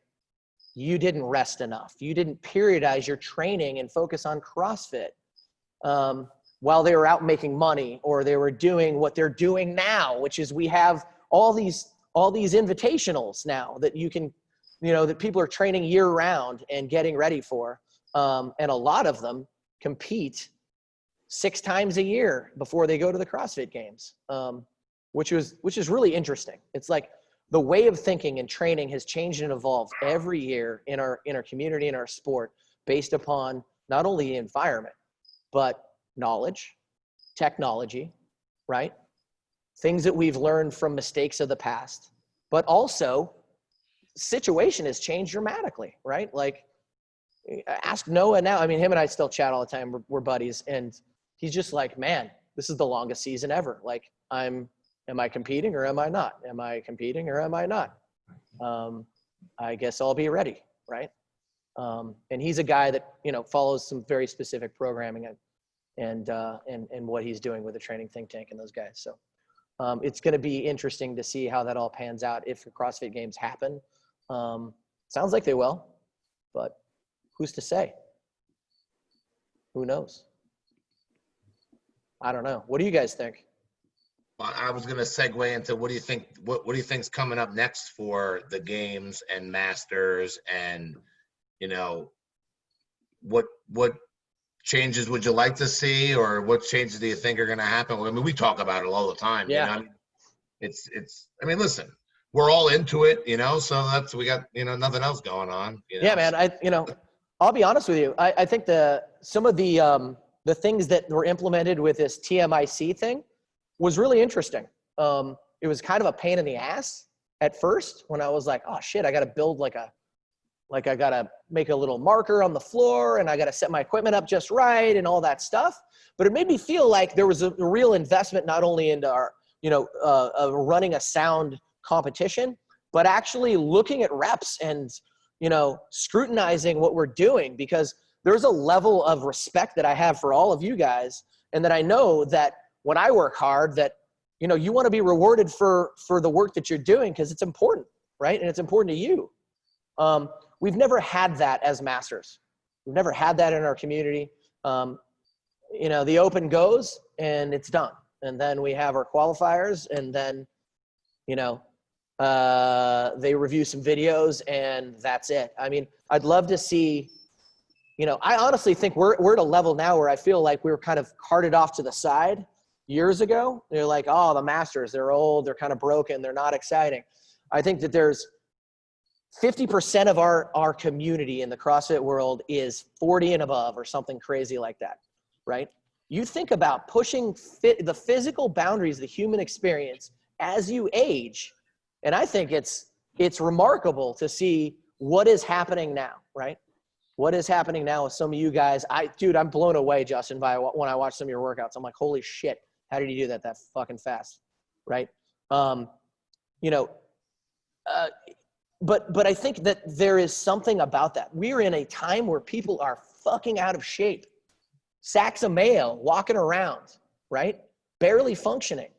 you didn't rest enough. You didn't periodize your training and focus on CrossFit while they were out making money, or they were doing what they're doing now, which is we have all these invitationals now that you can, that people are training year round and getting ready for. And a lot of them compete 6 times a year before they go to the CrossFit Games, which is really interesting. It's like the way of thinking and training has changed and evolved every year in our community, in our sport, based upon not only the environment, but knowledge, technology, right? Things that we've learned from mistakes of the past, but also situation has changed dramatically, right? Like ask Noah now. I mean, him and I still chat all the time. We're buddies. And he's just like, man, this is the longest season ever. Like am I competing or am I not? Am I competing or am I not? I guess I'll be ready, right? And he's a guy that, follows some very specific programming and what he's doing with the training think tank and those guys. So it's going to be interesting to see how that all pans out if the CrossFit Games happen. Sounds like they will, but who's to say? Who knows? I don't know. What do you guys think? Well, I was going to segue into what do you think? What do you think's coming up next for the games and Masters, and what changes would you like to see, or what changes do you think are going to happen? I mean, we talk about it all the time. Yeah. I mean, listen, we're all into it, so we got nothing else going on. Yeah, man. I'll be honest with you. I think some of the things that were implemented with this TMIC thing was really interesting. It was kind of a pain in the ass at first when I was like, oh shit, I got to build like a Like I got to make a little marker on the floor and I got to set my equipment up just right and all that stuff. But it made me feel like there was a real investment, not only into our, running a sound competition, but actually looking at reps and, scrutinizing what we're doing, because there's a level of respect that I have for all of you guys. And that I know that when I work hard, that, you want to be rewarded for the work that you're doing, because it's important, right? And it's important to you. We've never had that as masters. We've never had that in our community. The open goes and it's done. And then we have our qualifiers, and then, they review some videos and that's it. I mean, I'd love to see, I honestly think we're at a level now where I feel like we were kind of carted off to the side years ago. They're like, oh, the masters, they're old, they're kind of broken, they're not exciting. I think that there's 50% of our community in the CrossFit world is 40 and above or something crazy like that, right? You think about pushing the physical boundaries of the human experience as you age, and I think it's remarkable to see what is happening now, right? What is happening now with some of you guys. I'm blown away, Justin, when I watch some of your workouts. I'm like, holy shit, how did you do that fucking fast, right? But I think that there is something about that. We're in a time where people are fucking out of shape. Sacks of mayo, walking around, right? Barely functioning,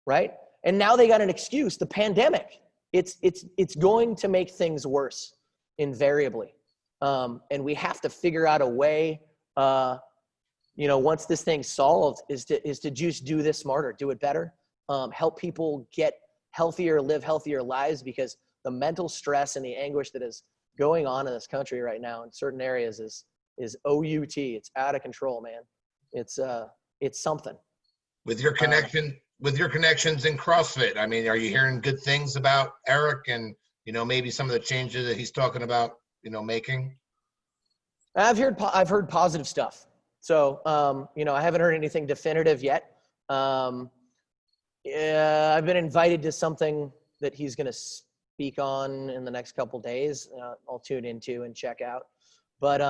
right? And now they got an excuse, the pandemic. It's going to make things worse, invariably. And we have to figure out a way, once this thing's solved, is to just do this smarter, do it better, help people get healthier, live healthier lives, because the mental stress and the anguish that is going on in this country right now in certain areas is OUT. It's out of control, man. It's something. With your connections in CrossFit, I mean, are you hearing good things about Eric and, maybe some of the changes that he's talking about, making? I've heard positive stuff. So, I haven't heard anything definitive yet. I've been invited to something that he's going to speak on in the next couple days. I'll tune into and check out. But,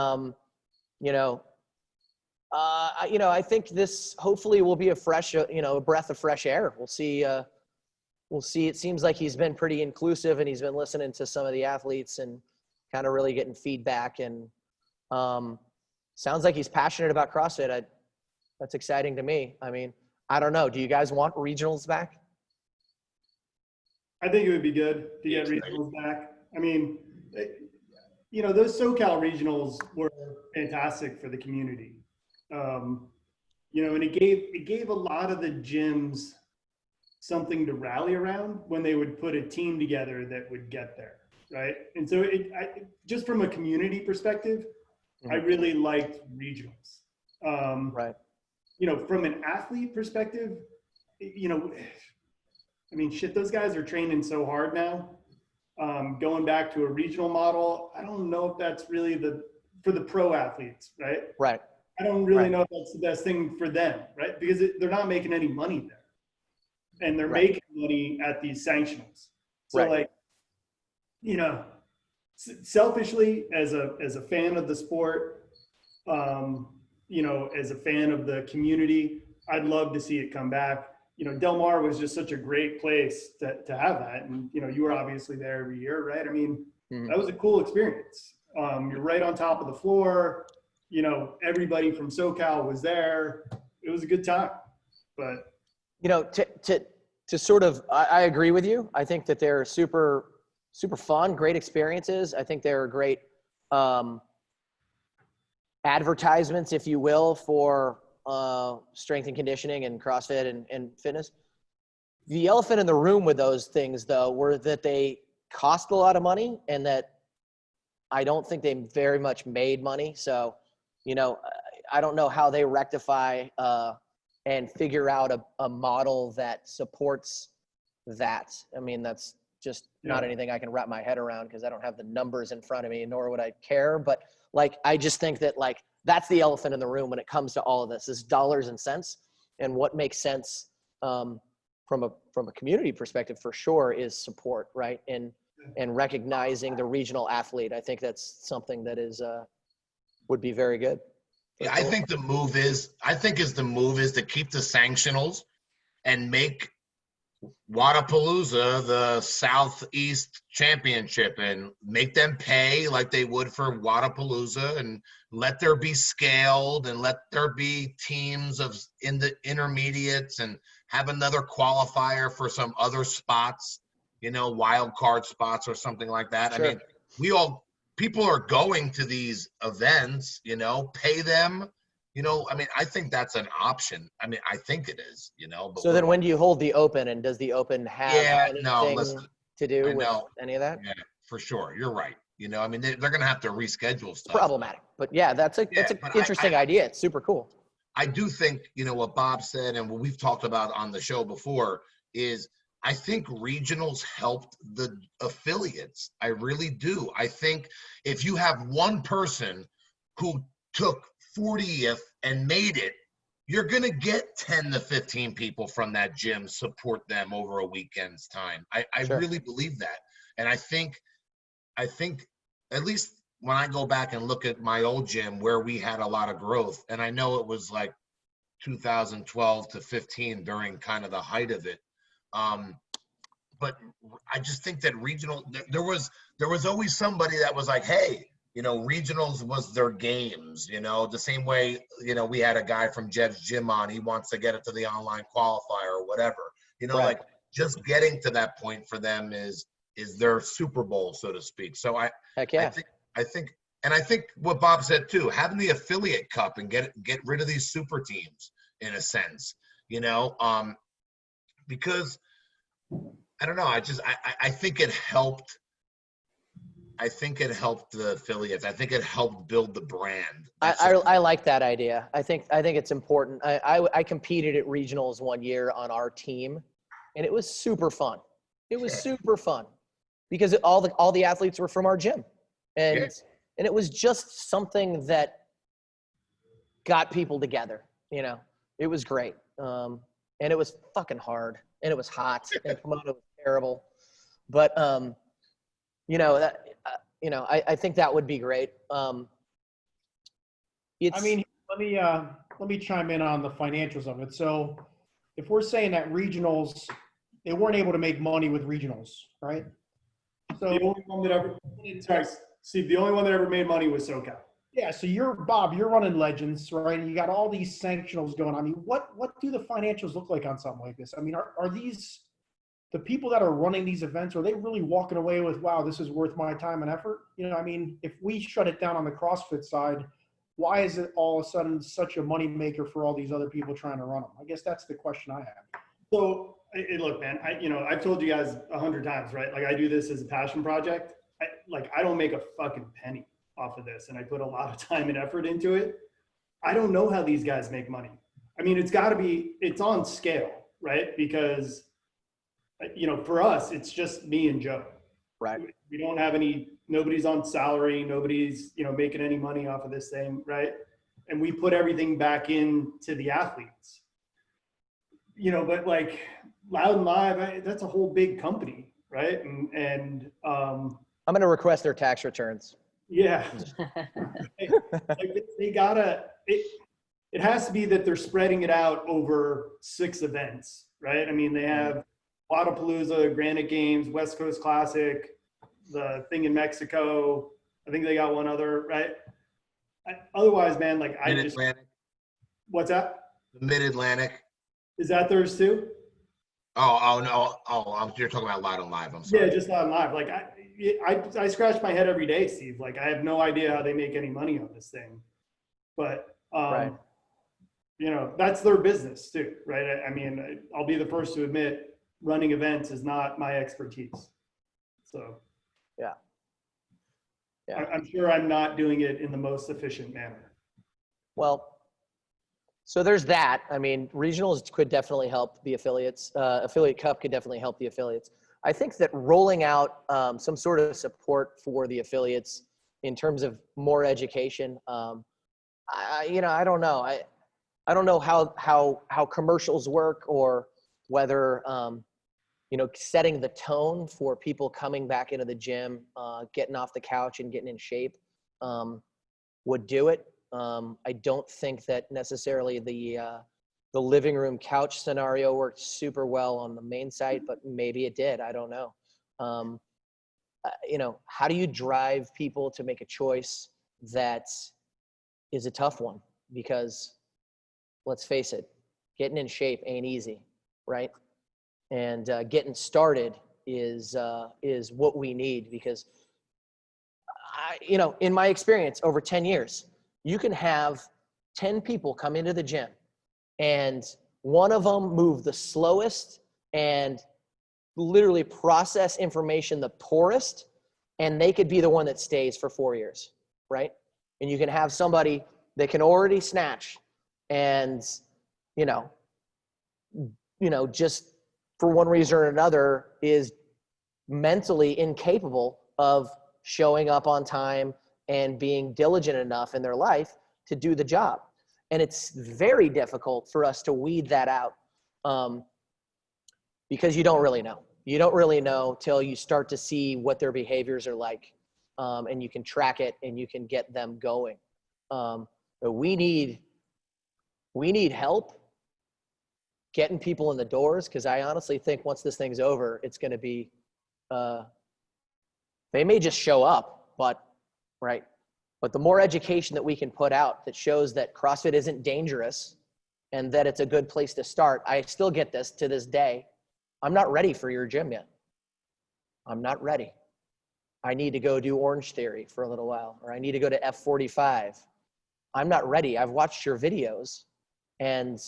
I think this hopefully will be a fresh, a breath of fresh air. We'll see. We'll see. It seems like he's been pretty inclusive, and he's been listening to some of the athletes and kind of really getting feedback. And sounds like he's passionate about CrossFit. That's exciting to me. I mean, I don't know. Do you guys want regionals back? I think it would be good to get regionals back. I mean, those SoCal regionals were fantastic for the community. And it gave a lot of the gyms something to rally around when they would put a team together that would get there, right? And so just from a community perspective, I really liked regionals. Right. From an athlete perspective, those guys are training so hard now. Going back to a regional model, I don't know if that's really for the pro athletes, right? Right. I don't really know if that's the best thing for them, right? Because they're not making any money there. And they're making money at these sanctionals. So selfishly, as a fan of the sport, as a fan of the community, I'd love to see it come back. Del Mar was just such a great place to have that. And, you were obviously there every year, right? I mean, that was a cool experience. You're right on top of the floor. Everybody from SoCal was there. It was a good time. But, to sort of, I agree with you. I think that they're super, super fun, great experiences. I think they're great advertisements, if you will, for strength and conditioning and CrossFit and fitness. The elephant in the room with those things, though, were that they cost a lot of money, and that I don't think they very much made money. So, I don't know how they rectify and figure out a model that supports that. I mean, that's just not anything I can wrap my head around, because I don't have the numbers in front of me, nor would I care. But I just think that that's the elephant in the room when it comes to all of this, is dollars and cents. And what makes sense from a community perspective, for sure, is support, right? And and recognizing the regional athlete. I think that's something that is would be very good. Yeah, I think the move is to keep the sanctionals and make Wadapalooza the Southeast Championship and make them pay like they would for Wadapalooza, and let there be scaled and let there be teams in the intermediates, and have another qualifier for some other spots, wild card spots or something like that. Sure. I mean, people are going to these events, pay them. I think that's an option. I mean, I think it is, But So then when do you hold the Open, and does the Open have anything to do with any of that? Yeah, for sure. You're right. I mean, they're going to have to reschedule stuff. It's problematic. But yeah, that's an interesting idea. It's super cool. I do think, what Bob said and what we've talked about on the show before is I think regionals helped the affiliates. I really do. I think if you have one person who took 40th and made it, you're going to get 10 to 15 people from that gym support them over a weekend's time. I Sure. really believe that. And I think at least when I go back and look at my old gym where we had a lot of growth, and I know it was like 2012 to 15 during kind of the height of it. But I just think that regional, there was always somebody that was like, hey, regionals was their games, the same way, we had a guy from Jeb's Gym on, he wants to get it to the online qualifier or whatever, Right. like just getting to that point for them is their Super Bowl, so to speak. So Heck yeah. I think what Bob said too, having the affiliate cup and get rid of these super teams in a sense, because I don't know, I think it helped. I think it helped the affiliates. I think it helped build the brand. I like that idea. I think it's important. I competed at regionals one year on our team, and it was super fun. It was super fun because all the athletes were from our gym, and it was just something that got people together. It was great, and it was fucking hard, and it was hot, and Pomona was terrible, but I think that would be great. I mean, let me chime in on the financials of it. So if we're saying that regionals, they weren't able to make money with regionals, right? So The only one that ever, sorry, Steve, the only one that ever made money was SoCal. yeah, so you're running Legends, right? And you got all these sanctionals going on. I mean, what do the financials look like on something like this? I mean, are these the people that are running these events, are they really walking away with, wow, this is worth my time and effort? I mean, if we shut it down on the CrossFit side, why is it all of a sudden such a moneymaker for all these other people trying to run them? I guess that's the question I have. So look, man, I've told you guys 100 times, right? Like I do this as a passion project. I don't make a fucking penny off of this, and I put a lot of time and effort into it. I don't know how these guys make money. I mean, it's on scale, right? Because for us, it's just me and Joe. Right. We don't have nobody's on salary, nobody's, making any money off of this thing, right? And we put everything back into the athletes. But like Loud and Live, that's a whole big company, right? And I'm going to request their tax returns. Yeah. They gotta, it has to be that they're spreading it out over 6 events, right? I mean, they have Wadapalooza, Granite Games, West Coast Classic, the thing in Mexico. I think they got one other, right? Otherwise, man, Mid-Atlantic. What's that? The Mid-Atlantic. Is that theirs too? Oh no! You're talking about Loud and Live. I'm sorry. Yeah, just Loud and Live. Like I scratch my head every day, Steve. Like I have no idea how they make any money on this thing, but Right. That's their business too, right? I mean, I'll be the first to admit running events is not my expertise. So Yeah. I'm sure I'm not doing it in the most efficient manner. Well, so there's that. I mean, regionals could definitely help the affiliates. Affiliate Cup could definitely help the affiliates. I think that rolling out some sort of support for the affiliates in terms of more education, I don't know. I don't know how commercials work, or whether setting the tone for people coming back into the gym, getting off the couch and getting in shape, would do it. I don't think that necessarily the living room couch scenario worked super well on the main site, but maybe it did. I don't know. How do you drive people to make a choice that is a tough one? Because let's face it, getting in shape ain't easy, right? And getting started is what we need, because in my experience over 10 years, you can have 10 people come into the gym and one of them move the slowest and literally process information the poorest, and they could be the one that stays for 4 years, right? And you can have somebody that can already snatch and, just for one reason or another is mentally incapable of showing up on time and being diligent enough in their life to do the job. And it's very difficult for us to weed that out because you don't really know. You don't really know till you start to see what their behaviors are like, and you can track it and you can get them going. But we need help getting people in the doors, because I honestly think once this thing's over, it's going to be they may just show up, but the more education that we can put out that shows that CrossFit isn't dangerous and that it's a good place to start. I still get this to this day. I'm not ready for your gym yet. I'm not ready. I need to go do Orange Theory for a little while, or I need to go to F45. I'm not ready. I've watched your videos and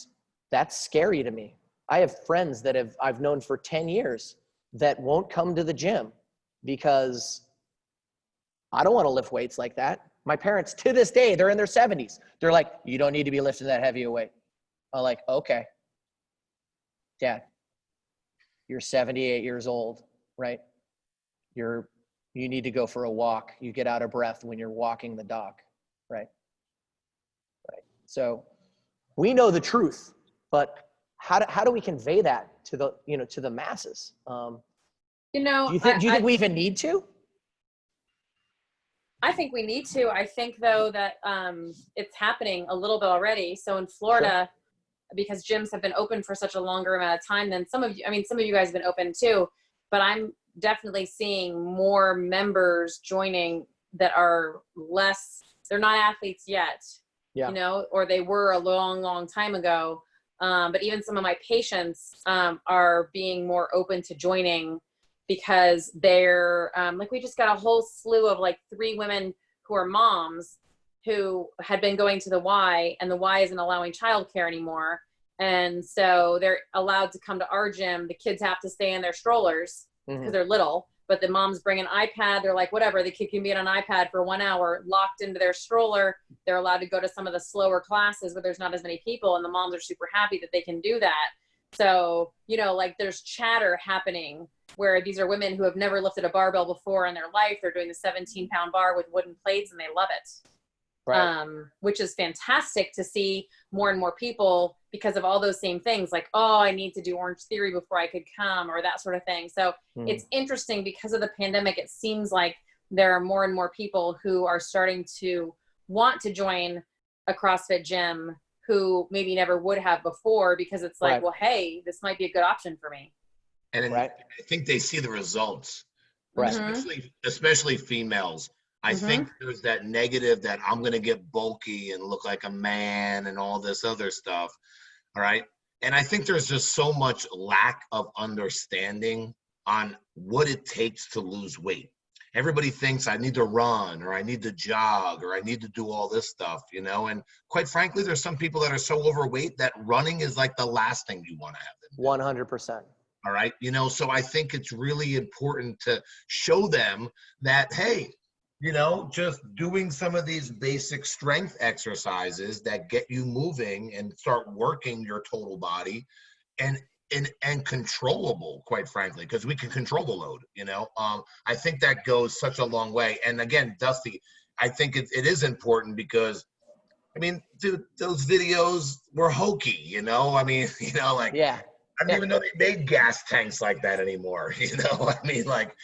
that's scary to me. I have friends that I've known for 10 years that won't come to the gym because I don't want to lift weights like that. My parents, to this day, they're in their 70s. They're like, you don't need to be lifting that heavy a weight. I'm like, okay, Dad, you're 78 years old, right? You need to go for a walk. You get out of breath when you're walking the dog, right? Right. So we know the truth, but how do we convey that to the masses? Do you think we even need to? I think we need to. I think though that it's happening a little bit already. So in Florida, because gyms have been open for such a longer amount of time than some of you guys have been open too, but I'm definitely seeing more members joining that are they're not athletes yet, or they were a long, long time ago. But even some of my patients are being more open to joining because they're we just got a whole slew of 3 women who are moms who had been going to the Y, and the Y isn't allowing childcare anymore. And so they're allowed to come to our gym. The kids have to stay in their strollers because they're little, but the moms bring an iPad. They're like, whatever, the kid can be on an iPad for 1 hour locked into their stroller. They're allowed to go to some of the slower classes where there's not as many people, and the moms are super happy that they can do that. So, there's chatter happening where these are women who have never lifted a barbell before in their life. They're doing the 17-pound bar with wooden plates and they love it. Right. Which is fantastic to see more and more people because of all those same things, like, oh, I need to do Orange Theory before I could come, or that sort of thing. So it's interesting because of the pandemic. It seems like there are more and more people who are starting to want to join a CrossFit gym who maybe never would have before, because it's like, well, hey, this might be a good option for me. And I think they see the results, right? Especially females. I think there's that negative that I'm going to get bulky and look like a man and all this other stuff. All right. And I think there's just so much lack of understanding on what it takes to lose weight. Everybody thinks I need to run, or I need to jog, or I need to do all this stuff, and quite frankly, there's some people that are so overweight that running is like the last thing you want to have them do. 100%. All right. So I think it's really important to show them that, hey, just doing some of these basic strength exercises that get you moving and start working your total body and controllable, quite frankly, because we can control the load, I think that goes such a long way. And again, Dusty, I think it is important because, dude, those videos were hokey, Yeah. I didn't even know they made gas tanks like that anymore. I mean, like,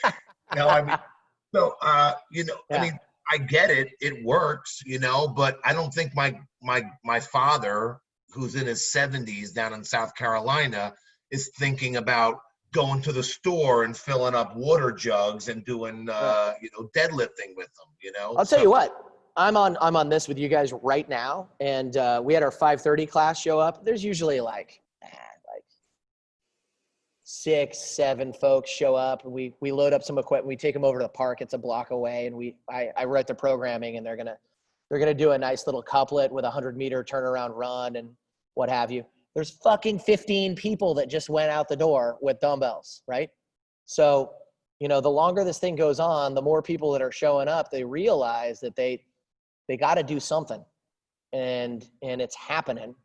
I mean, so, I mean, I get it. It works, but I don't think my father, who's in his 70s down in South Carolina, is thinking about going to the store and filling up water jugs and doing, deadlifting with them, I'll tell you what, I'm on this with you guys right now. And we had our 5:30 class show up. There's usually like 6, 7 folks show up. We load up some equipment. We take them over to the park. It's a block away. And I write the programming, and they're going to do a nice little couplet with a 100-meter turnaround run and what have you. There's fucking 15 people that just went out the door with dumbbells, right? So, the longer this thing goes on, the more people that are showing up, they realize that they got to do something, and it's happening.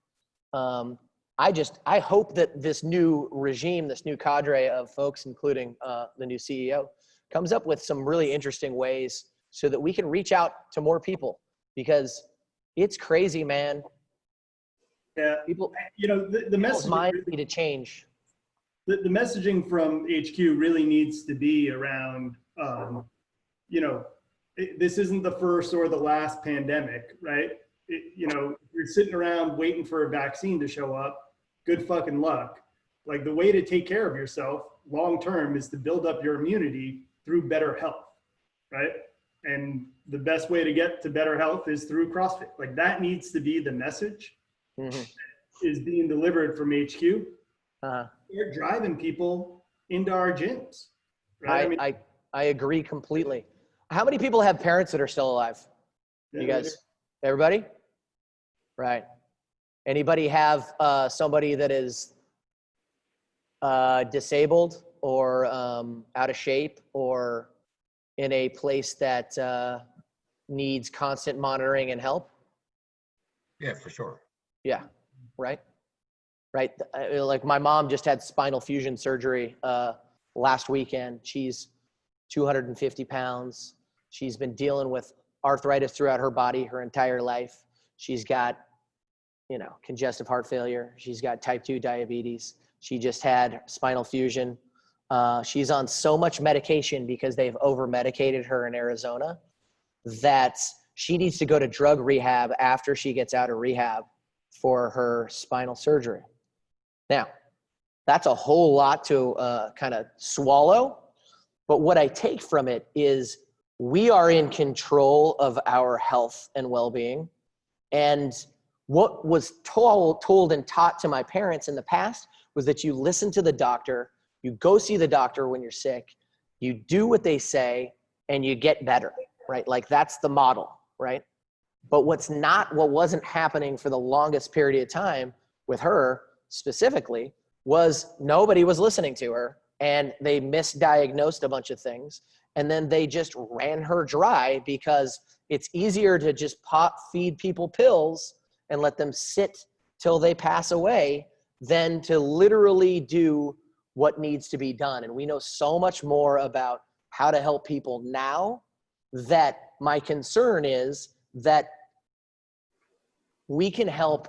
I hope that this new regime, this new cadre of folks, including the new CEO, comes up with some really interesting ways so that we can reach out to more people, because it's crazy, man. Yeah, People, the message minds need to change. The messaging from HQ really needs to be around, this isn't the first or the last pandemic, right? You're sitting around waiting for a vaccine to show up. Good fucking luck. Like, the way to take care of yourself long term is to build up your immunity through better health, right? And the best way to get to better health is through CrossFit. Like, that needs to be the message is being delivered from HQ. You're driving people into our gyms, right? I agree completely. How many people have parents that are still alive? You guys, everybody? Right. Anybody have somebody that is disabled or out of shape or in a place that needs constant monitoring and help? Yeah, for sure. Yeah, right. Like, my mom just had spinal fusion surgery last weekend. She's 250 pounds. She's been dealing with arthritis throughout her body her entire life. She's got, congestive heart failure. She's got type 2 diabetes. She just had spinal fusion. She's on so much medication because they've over-medicated her in Arizona that she needs to go to drug rehab after she gets out of rehab for her spinal surgery. Now, that's a whole lot to kind of swallow, but what I take from it is we are in control of our health and well-being. And what was told and taught to my parents in the past was that you listen to the doctor, you go see the doctor when you're sick, you do what they say, and you get better, right? Like, that's the model, right? But what wasn't happening for the longest period of time with her specifically was nobody was listening to her, and they misdiagnosed a bunch of things. And then they just ran her dry because it's easier to just feed people pills and let them sit till they pass away than to literally do what needs to be done. And we know so much more about how to help people now, that my concern is that we can help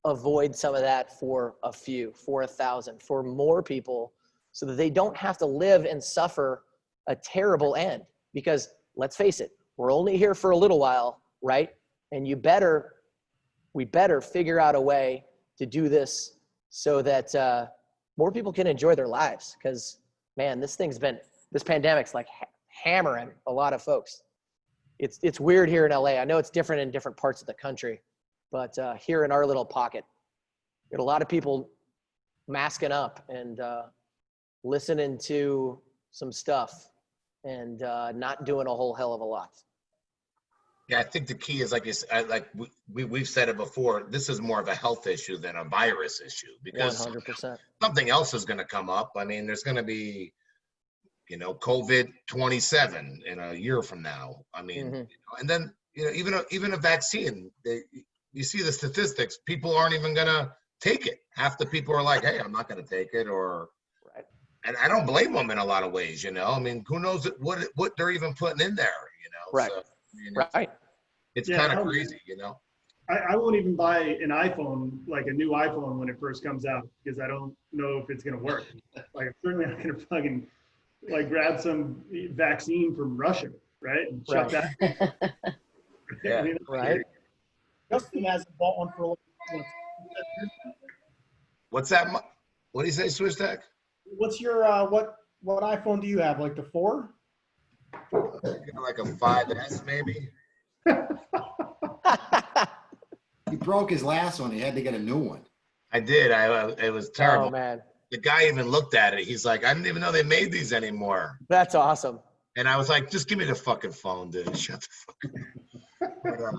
avoid some of that for a few, for 1,000, for more people, so that they don't have to live and suffer a terrible end. Because let's face it, we're only here for a little while, right? And we better figure out a way to do this so that more people can enjoy their lives. Because, man, this pandemic's like hammering a lot of folks. It's weird here in LA. I know it's different in different parts of the country, but here in our little pocket, we had a lot of people masking up and listening to some stuff and not doing a whole hell of a lot. Yeah, I think the key is, we've said it before, this is more of a health issue than a virus issue, because 100%. something else is going to come up. I mean, there's going to be, COVID-27 in a year from now. I mean, and then, even a vaccine, you see the statistics, people aren't even going to take it. Half the people are like, hey, I'm not going to take it, or, right. And I don't blame them in a lot of ways, I mean, who knows what they're even putting in there, Right. So, I mean, right. It's kind of crazy, I won't even buy an iPhone, like a new iPhone when it first comes out, because I don't know if it's going to work. Like, I'm certainly not going to fucking like grab some vaccine from Russia, right? And shut Right. that. Yeah. I mean, Right. Justin hasn't bought one for a long. What's that? What do you say, Swiss Tech? What's your what iPhone do you have? Like the 4? Like a 5S maybe. He broke his last one. He had to get a new one. I did. It was terrible. Oh man, The guy even looked at it. He's like, I didn't even know they made these anymore. that's awesome. And I was like, just give me the fucking phone, dude. Shut the fuck up.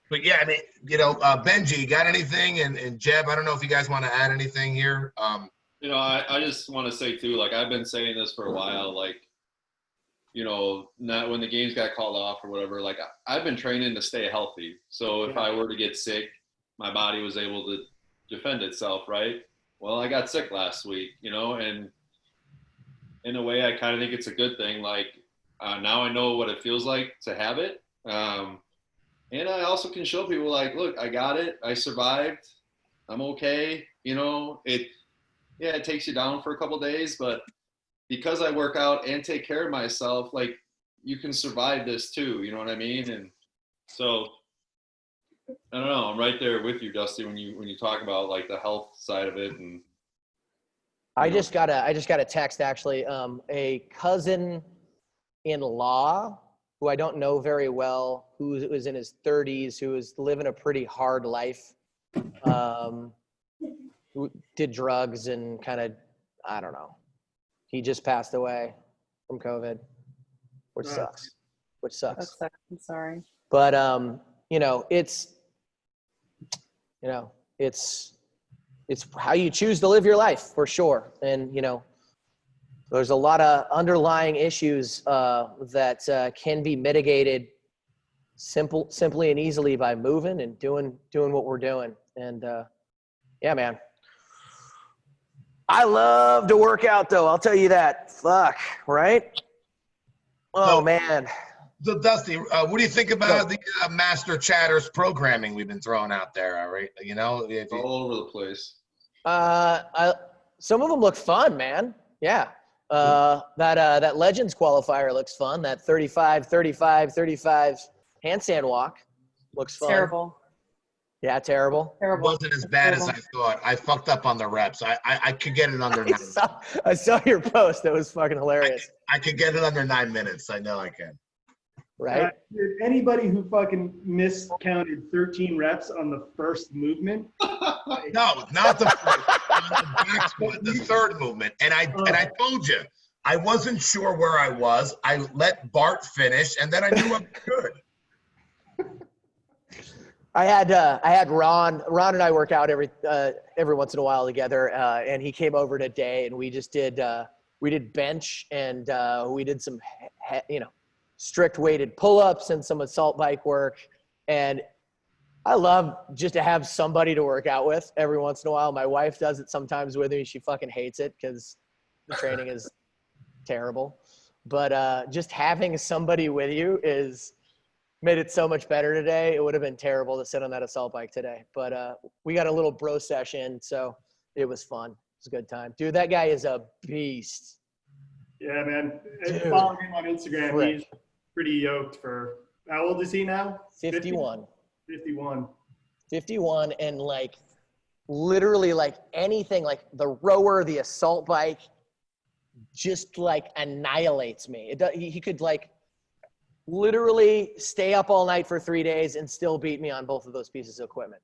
But yeah, I mean, Benji, you got anything? And Jeb, I don't know if you guys want to add anything here. I just want to say too, like I've been saying this for a while, like, not when the games got called off or whatever, like I've been training to stay healthy. So if I were to get sick, my body was able to defend itself, right? Well, I got sick last week, and in a way I kind of think it's a good thing. Like now I know what it feels like to have it. And I also can show people like, look, I got it. I survived. I'm okay. It takes you down for a couple days, but because I work out and take care of myself, like you can survive this too. You know what I mean? And so I don't know. I'm right there with you, Dusty, when you talk about like the health side of it. And I just got a text actually. A cousin-in-law who I don't know very well, who was in his 30s, who was living a pretty hard life, who did drugs and kind of, I don't know. He just passed away from COVID, which sucks. That sucks. I'm sorry. But it's how you choose to live your life for sure. And there's a lot of underlying issues that can be mitigated simply and easily by moving and doing what we're doing. And yeah, man. I love to work out though. I'll tell you that. Fuck, right? Oh man. So Dusty, what do you think about the Master Chatters programming we've been throwing out there? All right, all over the place. Some of them look fun, man. Yeah. That Legends qualifier looks fun. That 35 handstand walk looks fun. Terrible. Yeah, terrible. It wasn't as bad as I thought. I fucked up on the reps. I could get it under 9 minutes. I saw your post. That was fucking hilarious. I could get it under 9 minutes. I know I can. Right? Anybody who fucking miscounted 13 reps on the first movement. No, not the first. On the back squat, the third movement. And I told you, I wasn't sure where I was. I let Bart finish, and then I knew I was good. I had Ron. Ron and I work out every once in a while together, and he came over today, and we just did bench, and we did some strict weighted pull-ups and some assault bike work. And I love just to have somebody to work out with every once in a while. My wife does it sometimes with me. She fucking hates it because the training is terrible. But just having somebody with you made it so much better today. It would have been terrible to sit on that assault bike today. But we got a little bro session, so it was fun. It was a good time. Dude, that guy is a beast. Yeah, man. Dude. Following him on Instagram, Frick. he's pretty yoked for, how old is he now? 51. 51. And like literally like anything, like the rower, the assault bike, just like annihilates me. He could like literally stay up all night for 3 days and still beat me on both of those pieces of equipment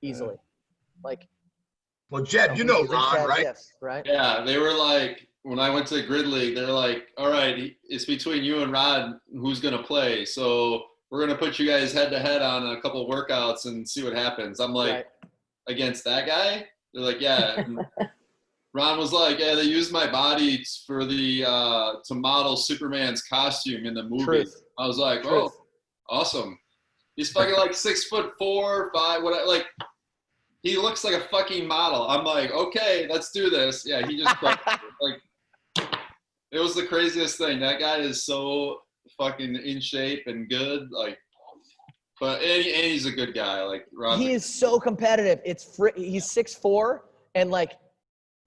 easily. Like, well, Jeb, you know Ron, right? Yes, right? Yeah, they were like, when I went to the Grid League, they're like, all right, it's between you and Rod who's going to play. So we're going to put you guys head to head on a couple of workouts and see what happens. I'm like, Right. Against that guy? They're like, yeah. And Ron was like, yeah, they used my body for to model Superman's costume in the movie. Truth. I was like, Truth. oh, awesome. He's fucking like 6'4", 5, whatever. Like, he looks like a fucking model. I'm like, okay, let's do this. Yeah, he just like, it was the craziest thing. That guy is so fucking in shape and good. Like, But and he's a good guy. Like Ron's He is so competitive. He's 6'4", and like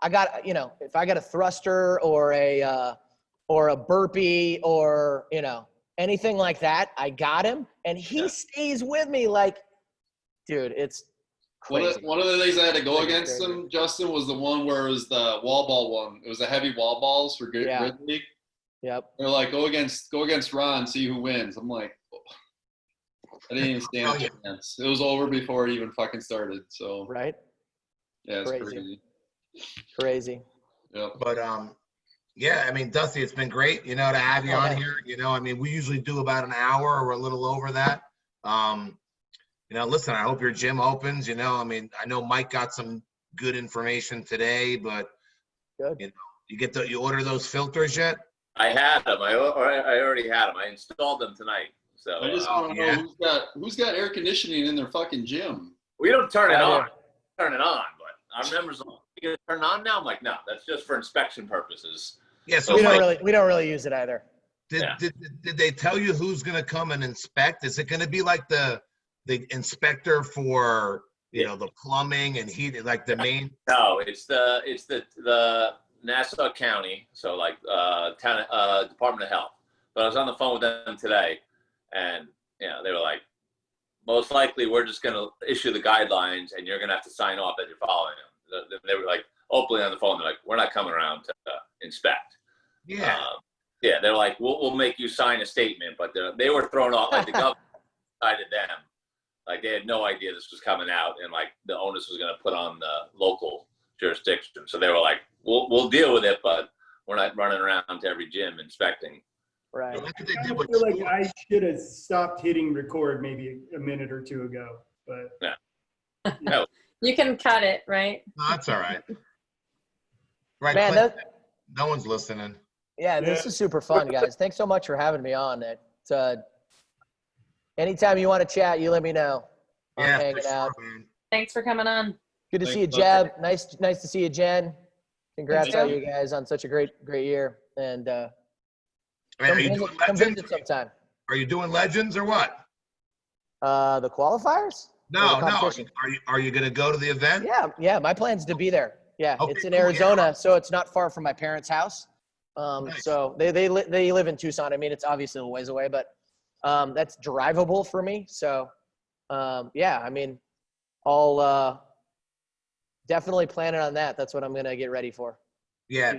I got, you know, if I got a thruster or a burpee or, you know, anything like that, I got him, and he stays with me. Like, dude, it's crazy. One of the things I had to go Like, against crazy. him, Justin, was the one where it was the wall ball one. It was the heavy wall balls for Grid League. Yep. They're like, go against Ron, see who wins. I'm like, I didn't even stand a chance. It was over before it even fucking started. So Right. yeah, it's Crazy. crazy. Crazy. Yep. But yeah, I mean, Dusty, it's been great, you know, to have you on here. You know, I mean, we usually do about an hour or a little over that. You know, listen, I hope your gym opens. You know, I mean, I know Mike got some good information today, but Good. you know, you order those filters yet? I had them. I already had them. I installed them tonight. So I just want to know who's got air conditioning in their fucking gym. we don't turn it I do. on. Turn it on, but our members are going to turn it on now. I'm like, no, that's just for inspection purposes. Yeah. So We Mike, don't really use it either. did they tell you who's going to come and inspect? Is it going to be like the inspector for, you know, the plumbing and heat, like the main? No, it's the Nassau County, so like Department of Health. But I was on the phone with them today, and you know, they were like, most likely we're just going to issue the guidelines, and you're going to have to sign off that you're following them. They were like openly on the phone. They're like, we're not coming around to inspect. Yeah. Yeah, they're like, we'll make you sign a statement, but they were thrown off. Like the government decided them. Like they had no idea this was coming out, and like the onus was going to put on the local jurisdiction. So they were like, we'll deal with it, but we're not running around to every gym inspecting. Right. That's what they I did with feel like sports. I should have stopped hitting record maybe a minute or two ago, but You can cut it, right? No, that's all right. Right, Man, Clint? No one's listening. Yeah, this is super fun, guys. Thanks so much for having me on. Anytime you want to chat, you let me know. I'm Yeah, hanging for sure, out. man. Thanks for coming on. Good to Thanks, see you, bud. Jeb. Nice to see you, Jen. Congrats Thank on you. you guys on such a great year. And Man, come are you doing come legends? visit sometime. Are you doing legends or what? The qualifiers? No, Or the competition? Are you going to go to the event? Yeah. My plan's to be there. Yeah, Okay, it's in cool, yeah. Arizona, so it's not far from my parents' house. Nice. So they live in Tucson. I mean, it's obviously a ways away, but that's drivable for me. So yeah, I mean, I'll definitely planning on that. That's what I'm gonna get ready for. Yeah,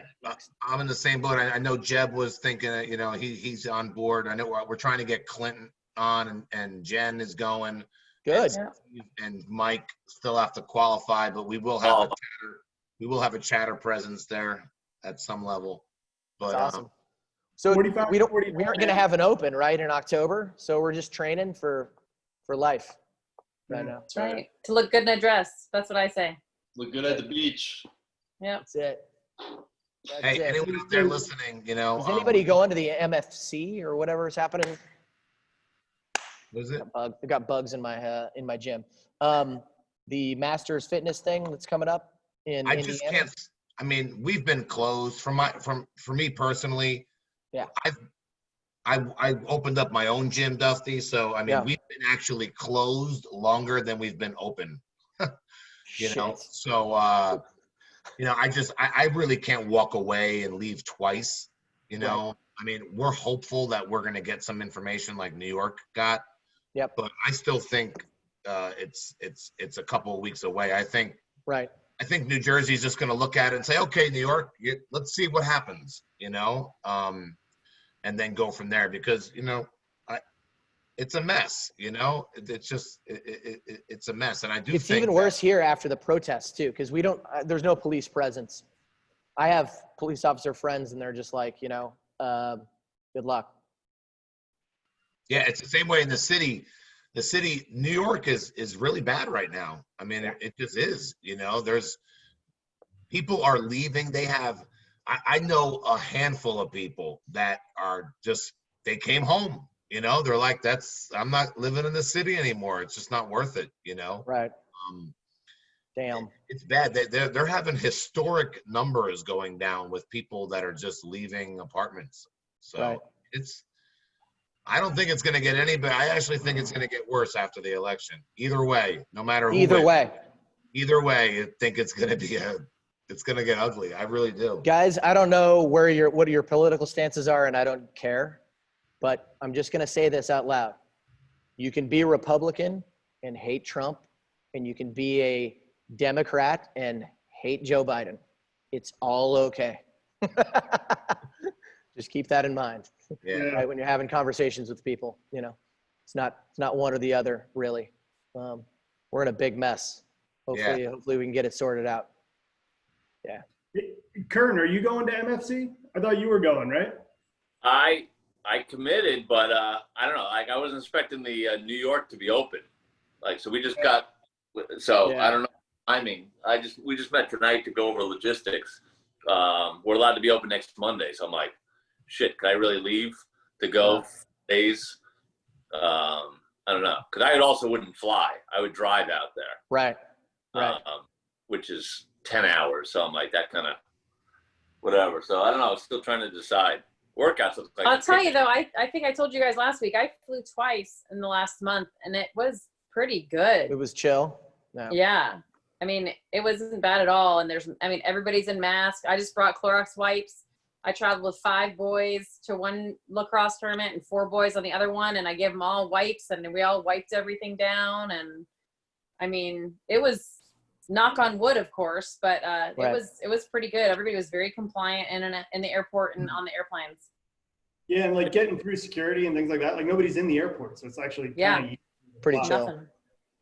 I'm in the same boat. I know Jeb was thinking, you know, he's on board. I know we're trying to get Clinton on, and Jen is going. Good. And Mike still have to qualify, but we will have a chatter presence there at some level. But That's awesome. So 45, we aren't 45, going to have an open, right, in October. So we're just training for life right now. That's right. To look good in a dress. That's what I say. Look good at the beach. Yep. That's it. That's hey, it. anyone out there listening, you know, Is anybody going to the MFC or whatever is happening? Was it? I got bugs in my gym. The Masters Fitness thing that's coming up in I Indiana. just can't. I mean, we've been closed for me personally. Yeah. I opened up my own gym, Dusty. So I mean, Yeah. we've been actually closed longer than we've been open. You know, Shit. so you know, I really can't walk away and leave twice. You know, I mean, we're hopeful that we're gonna get some information like New York got. Yep. But I still think it's a couple of weeks away. I think Right. New Jersey's just going to look at it and say, okay, New York, let's see what happens, you know, and then go from there because, you know, it's a mess, you know, it's just, it's a mess. And I do It's think even worse here after the protests too, because there's no police presence. I have police officer friends and they're just like, you know, good luck. Yeah, it's the same way in the city. The city, New York is really bad right now. I mean, it just is, you know, people are leaving. I know a handful of people that are they came home, you know, they're like, I'm not living in the city anymore. It's just not worth it, you know? Right. Damn. It's bad. They're having historic numbers going down with people that are just leaving apartments. So Right. I don't think it's going to get any better. I actually think it's going to get worse after the election. Either way, no matter who Either wins. way. Either way, I think it's going to it's going to get ugly. I really do. Guys, I don't know what your political stances are, and I don't care, but I'm just going to say this out loud. You can be a Republican and hate Trump, and you can be a Democrat and hate Joe Biden. It's all okay. Just keep that in mind. Yeah. Right, when you're having conversations with people, it's not one or the other, really. We're in a big mess. Hopefully we can get it sorted out. Yeah. Kern, are you going to MFC? I thought you were going, right? I committed, but I don't know. Like I wasn't expecting the New York to be open. Like so, we just got. So Yeah. I don't know timing. We just met tonight to go over logistics. We're allowed to be open next Monday, so I'm like, shit. Can I really leave to go days? I don't know, because I also wouldn't fly. I would drive out there. Right. Which is 10 hours. So I'm like, that kind of whatever. So I don't know. I'm still trying to decide. Workouts look like. I'll tell you though, I think I told you guys last week, I flew twice in the last month and it was pretty good. It was chill. No. Yeah. I mean, it wasn't bad at all. And everybody's in masks. I just brought Clorox wipes. I traveled with 5 boys to one lacrosse tournament and 4 boys on the other one. And I gave them all wipes and we all wiped everything down. And I mean, it was knock on wood, of course, but it was pretty good. Everybody was very compliant in the airport and on the airplanes. Yeah, and like getting through security and things like that. Like nobody's in the airport, so it's actually pretty wow. chill. Nothing.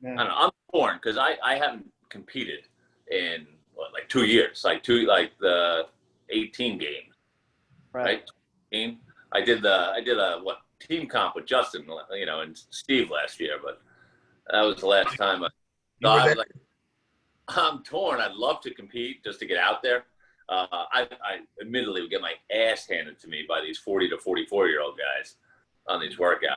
Yeah. I don't know. I'm torn because I haven't competed in like 2 years, like the 18 game, right? I did a team comp with Justin, and Steve last year, but that was the last time. I was like, I'm torn. I'd love to compete just to get out there. I admittedly would get my ass handed to me by these 40 to 44-year-old guys on these workouts.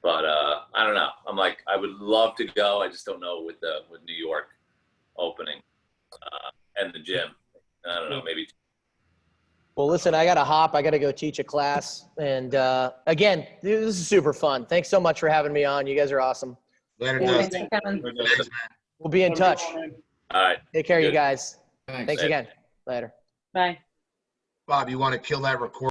But I don't know. I'm like, I would love to go. I just don't know with New York opening and the gym. I don't know, maybe. Well, listen, I got to hop. I got to go teach a class. And again, this is super fun. Thanks so much for having me on. You guys are awesome. Later, Thanks Dustin. for coming. Thanks, man. We'll be in touch. All right. Take care, you Good. guys. Thanks. Thanks again. Later. Bye. Bob, you want to kill that record?